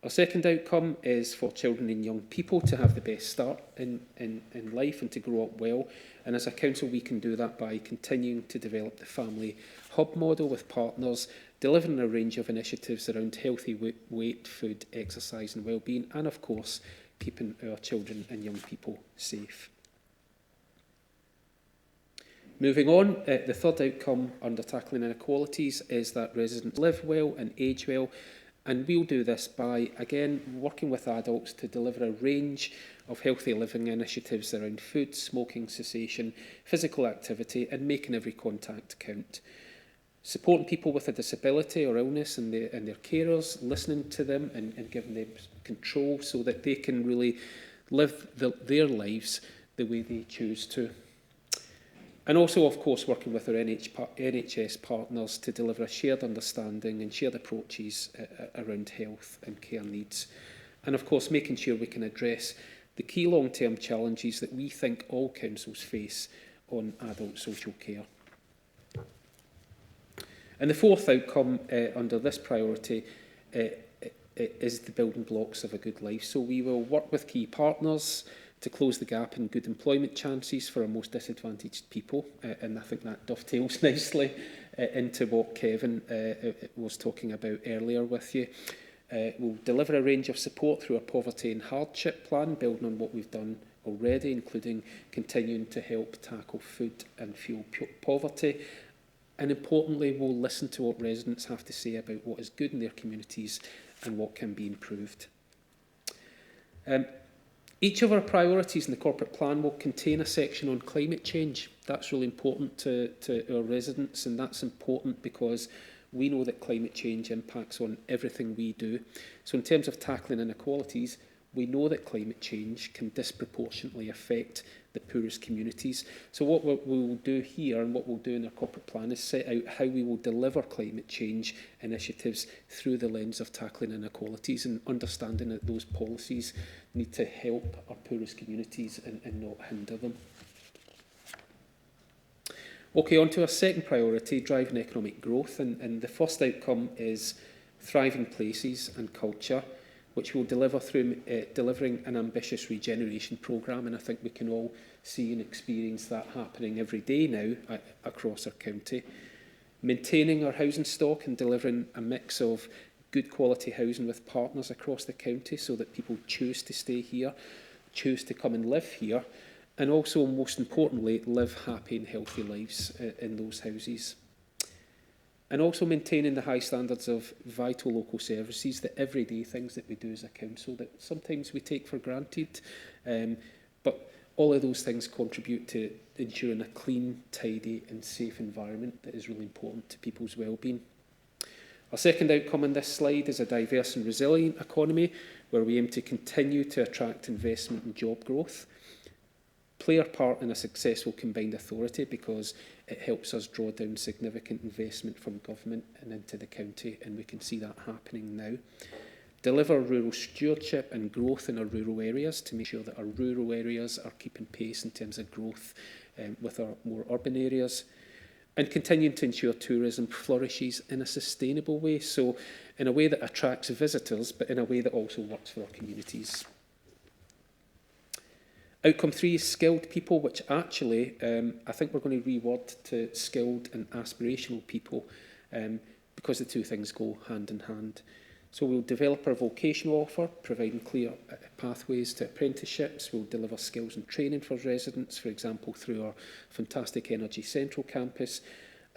[SPEAKER 20] Our second outcome is for children and young people to have the best start in life and to grow up well. And as a council, we can do that by continuing to develop the family hub model with partners, delivering a range of initiatives around healthy weight, food, exercise and well-being, and of course, keeping our children and young people safe. Moving on, the third outcome under tackling inequalities is that residents live well and age well, and we'll do this by, again, working with adults to deliver a range of healthy living initiatives around food, smoking cessation, physical activity, and making every contact count. Supporting people with a disability or illness and their carers, listening to them and giving them control so that they can really live their lives the way they choose to. And also, of course, working with our NHS partners to deliver a shared understanding and shared approaches around health and care needs. And of course, making sure we can address the key long-term challenges that we think all councils face on adult social care. And the fourth outcome under this priority is the building blocks of a good life. So we will work with key partners to close the gap in good employment chances for our most disadvantaged people. And I think that dovetails nicely into what Kevin was talking about earlier with you. We'll deliver a range of support through our poverty and hardship plan, building on what we've done already, including continuing to help tackle food and fuel poverty. And importantly, we'll listen to what residents have to say about what is good in their communities and what can be improved. Each of our priorities in the corporate plan will contain a section on climate change. That's really important to our residents, and that's important because we know that climate change impacts on everything we do. So in terms of tackling inequalities, we know that climate change can disproportionately affect the poorest communities. So what we will do here and what we'll do in our corporate plan is set out how we will deliver climate change initiatives through the lens of tackling inequalities and understanding that those policies need to help our poorest communities and not hinder them. Okay, on to our second priority, driving economic growth. And the first outcome is thriving places and culture, which we'll deliver through delivering an ambitious regeneration programme, and I think we can all see and experience that happening every day now across our county. Maintaining our housing stock and delivering a mix of good quality housing with partners across the county so that people choose to stay here, choose to come and live here, and also, most importantly, live happy and healthy lives in those houses. And also maintaining the high standards of vital local services, the everyday things that we do as a council that sometimes we take for granted. But all of those things contribute to ensuring a clean, tidy and safe environment that is really important to people's well-being. Our second outcome on this slide is a diverse and resilient economy where we aim to continue to attract investment and job growth, play our part in a successful combined authority because it helps us draw down significant investment from government and into the county, and we can see that happening now. Deliver rural stewardship and growth in our rural areas to make sure that our rural areas are keeping pace in terms of growth with our more urban areas, and continuing to ensure tourism flourishes in a sustainable way, so in a way that attracts visitors, but in a way that also works for our communities. Outcome 3 is skilled people, which actually I think we're going to reword to skilled and aspirational people because the two things go hand in hand. So we'll develop our vocational offer, providing clear pathways to apprenticeships. We'll deliver skills and training for residents, for example, through our fantastic Energy Central campus,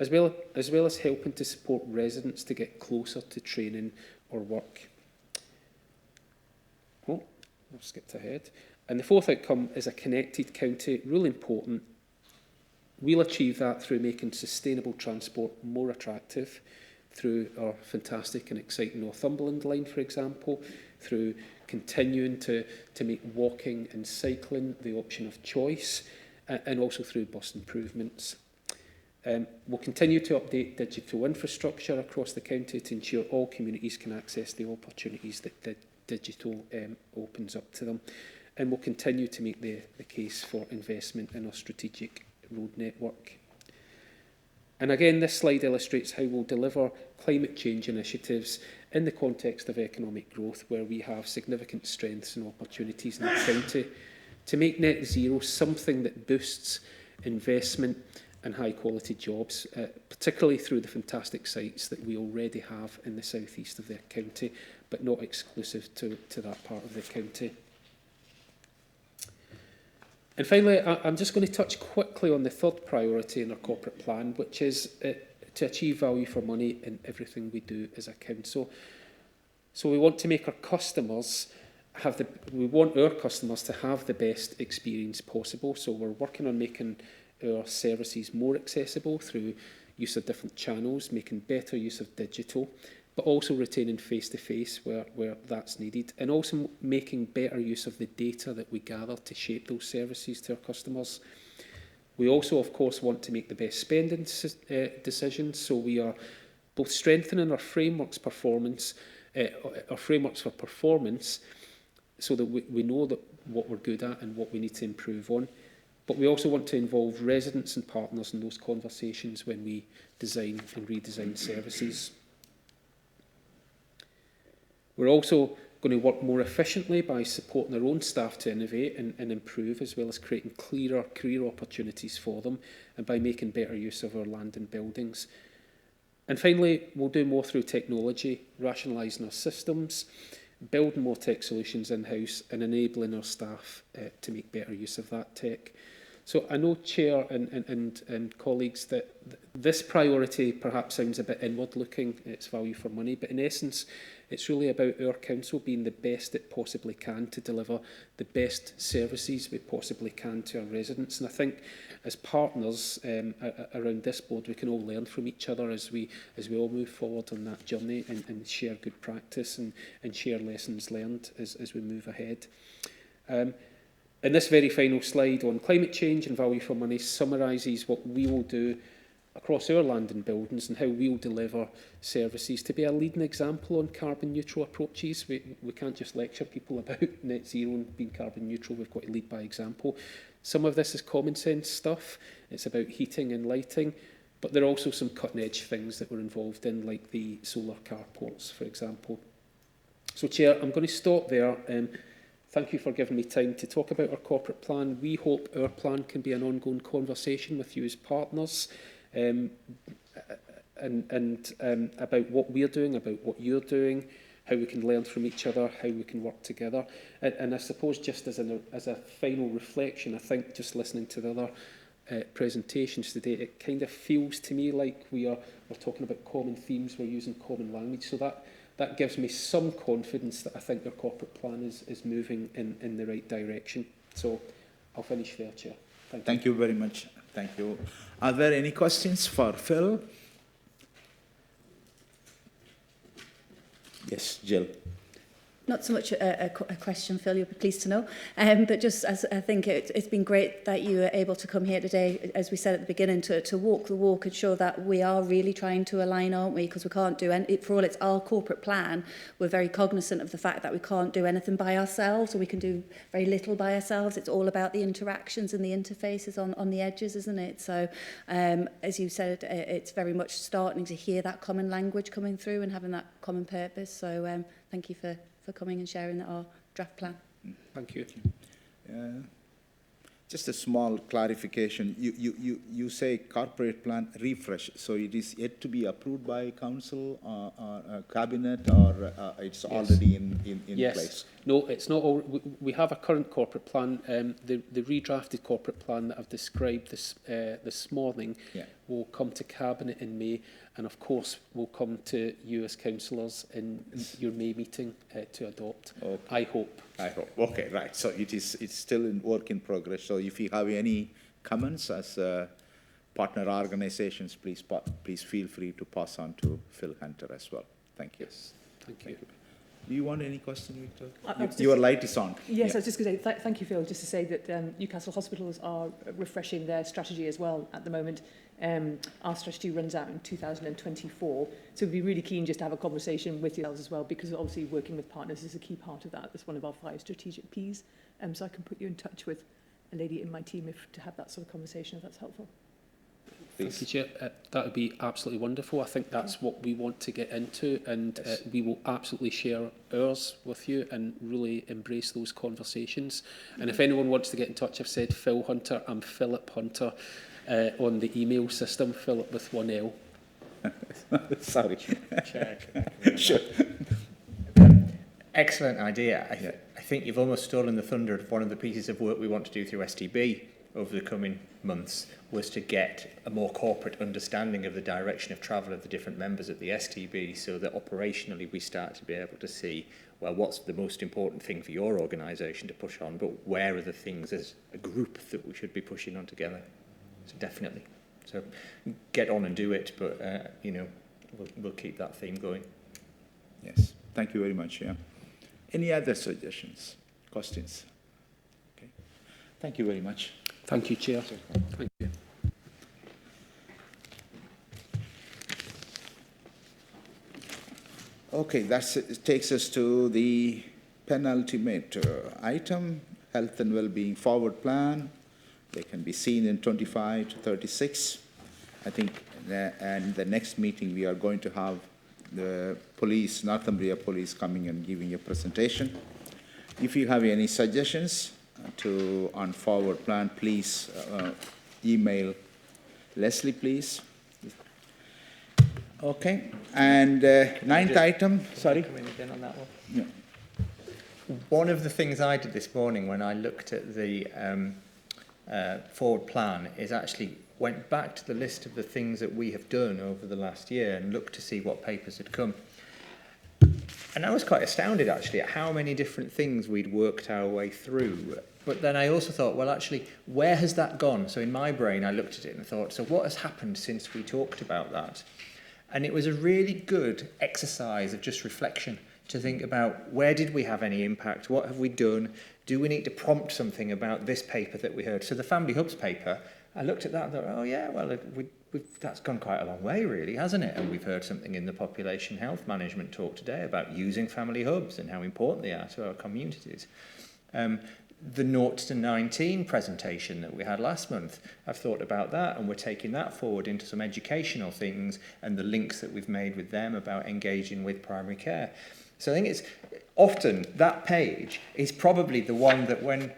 [SPEAKER 20] as well as helping to support residents to get closer to training or work. Oh, I've skipped ahead. And the fourth outcome is a connected county, really important. We'll achieve that through making sustainable transport more attractive, through our fantastic and exciting Northumberland line, for example, through continuing to make walking and cycling the option of choice, and also through bus improvements. We'll continue to update digital infrastructure across the county to ensure all communities can access the opportunities that the digital opens up to them. And we'll continue to make the case for investment in our strategic road network. And again, this slide illustrates how we'll deliver climate change initiatives in the context of economic growth, where we have significant strengths and opportunities in the county, to make net zero something that boosts investment and high quality jobs, particularly through the fantastic sites that we already have in the southeast of the county, but not exclusive to that part of the county. And finally, I'm just going to touch quickly on the third priority in our corporate plan, which is to achieve value for money in everything we do as a council. So we want to make our customers we want our customers to have the best experience possible. So we're working on making our services more accessible through use of different channels, making better use of digital, but also retaining face-to-face where that's needed, and also making better use of the data that we gather to shape those services to our customers. We also, of course, want to make the best spending decisions, so we are both strengthening our frameworks for performance, so that we know that what we're good at and what we need to improve on. But we also want to involve residents and partners in those conversations when we design and redesign services. We're also going to work more efficiently by supporting our own staff to innovate and improve, as well as creating clearer career opportunities for them, and by making better use of our land and buildings. And finally, we'll do more through technology, rationalising our systems, building more tech solutions in-house, and enabling our staff to make better use of that tech. So I know, Chair and colleagues, that this priority perhaps sounds a bit inward-looking, it's value for money, but in essence, it's really about our council being the best it possibly can to deliver the best services we possibly can to our residents. And I think as partners around this board, we can all learn from each other as we all move forward on that journey and share good practice and share lessons learned as we move ahead. And this very final slide on climate change and value for money summarises what we will do across our land and buildings and how we'll deliver services to be a leading example on carbon neutral approaches. We can't just lecture people about net zero and being carbon neutral, we've got to lead by example. Some of this is common sense stuff, it's about heating and lighting, But there are also some cutting-edge things that we're involved in, like the solar carports, for example. So, Chair, I'm going to stop there. Thank you for giving me time to talk about our corporate plan. We hope our plan can be an ongoing conversation with you as partners, and about what we're doing, about what you're doing, how we can learn from each other, how we can work together. And I suppose just as a final reflection, I think just listening to the other presentations today, it kind of feels to me like we're talking about common themes, we're using common language. So that gives me some confidence that I think our corporate plan is moving in the right direction. So I'll finish there, Chair.
[SPEAKER 1] Thank you very much. Thank you. Are there any questions for Phil? Yes, Jill.
[SPEAKER 2] Not so much a question, Phil, you'll be pleased to know, but just as I think it's been great that you were able to come here today, as we said at the beginning, to walk the walk and show that we are really trying to align, aren't we? Because we can't do any, for all it's our corporate plan, we're very cognizant of the fact that we can't do anything by ourselves, or we can do very little by ourselves. It's all about the interactions and the interfaces on the edges, isn't it? So, as you said, it's very much starting to hear that common language coming through and having that common purpose. So, thank you for coming and sharing our draft plan.
[SPEAKER 20] Thank you.
[SPEAKER 1] Just a small clarification. You say corporate plan refresh, so it is yet to be approved by council or cabinet, or it's already in
[SPEAKER 20] yes.
[SPEAKER 1] place?
[SPEAKER 20] No, it's not. We have a current corporate plan. The redrafted corporate plan that I've described this morning will come to cabinet in May, and of course will come to you as councillors in your May meeting to adopt.
[SPEAKER 1] Okay.
[SPEAKER 20] I hope.
[SPEAKER 1] Okay, right. So it's still in work in progress. So if you have any comments as partner organizations, please feel free to pass on to Phil Hunter as well. Thank you.
[SPEAKER 20] Yes. Thank you.
[SPEAKER 1] Do you want any question, Victor?
[SPEAKER 6] Just,
[SPEAKER 1] your light is on.
[SPEAKER 6] Yes, I was just going to say thank you, Phil. Just to say that Newcastle Hospitals are refreshing their strategy as well at the moment. Our strategy runs out in 2024, so we'd be really keen just to have a conversation with yourselves as well, because obviously working with partners is a key part of that. It's one of our 5 strategic Ps, so I can put you in touch with a lady in my team to have that sort of conversation, if that's helpful.
[SPEAKER 20] Thank you, Chair. That would be absolutely wonderful. I think that's what we want to get into, and we will absolutely share ours with you and really embrace those conversations. And if anyone wants to get in touch, I've said Phil Hunter. I'm Philip Hunter on the email system, Philip with 1 L.
[SPEAKER 1] Sorry.
[SPEAKER 3] Sure. Excellent idea. I think you've almost stolen the thunder of one of the pieces of work we want to do through STB over the coming months, was to get a more corporate understanding of the direction of travel of the different members of the STB, so that operationally we start to be able to see, well, what's the most important thing for your organisation to push on, but where are the things as a group that we should be pushing on together. So definitely. So get on and do it, but we'll keep that theme going.
[SPEAKER 1] Yes. Thank you very much. Yeah. Any other suggestions, questions? Okay. Thank you very much.
[SPEAKER 20] Thank you, Chair. Thank you.
[SPEAKER 1] Okay, that takes us to the penultimate item, health and well-being forward plan. They can be seen in 25 to 36. I think, and the next meeting we are going to have the police, Northumbria Police, coming and giving a presentation. If you have any suggestions on forward plan, please email Leslie, please. Okay, and 9th item, sorry.
[SPEAKER 3] On that one.
[SPEAKER 1] Yeah.
[SPEAKER 3] One of the things I did this morning when I looked at the forward plan is actually went back to the list of the things that we have done over the last year and looked to see what papers had come. And I was quite astounded actually at how many different things we'd worked our way through. But then I also thought, well, actually, where has that gone? So in my brain, I looked at it and thought, so what has happened since we talked about that? And it was a really good exercise of just reflection to think about, where did we have any impact? What have we done? Do we need to prompt something about this paper that we heard? So the Family Hubs paper, I looked at that and thought, oh yeah, well, that's gone quite a long way really, hasn't it? And we've heard something in the population health management talk today about using family hubs and how important they are to our communities. the 0 to 19 presentation that we had last month. I've thought about that, and we're taking that forward into some educational things and the links that we've made with them about engaging with primary care. So I think it's often that page is probably the one that when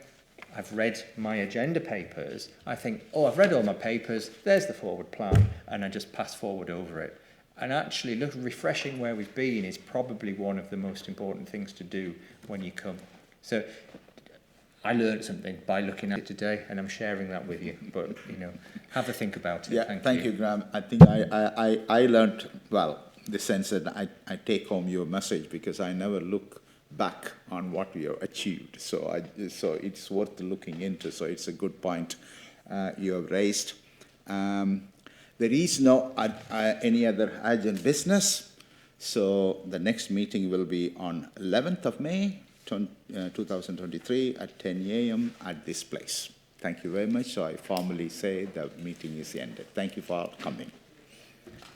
[SPEAKER 3] I've read my agenda papers, I think, oh, I've read all my papers, there's the forward plan, and I just pass forward over it. And actually, refreshing where we've been is probably one of the most important things to do when you come. So I learned something by looking at it today, and I'm sharing that with you. But, you know, have a think about it.
[SPEAKER 1] Yeah, thank you, Graham. I think I learned, well, the sense that I take home your message, because I never look back on what we have achieved. So it's worth looking into. So it's a good point you have raised. There is no any other urgent business. So the next meeting will be on 11th of May, 2023 at 10 a.m. at this place. Thank you very much. So I formally say the meeting is ended. Thank you for coming.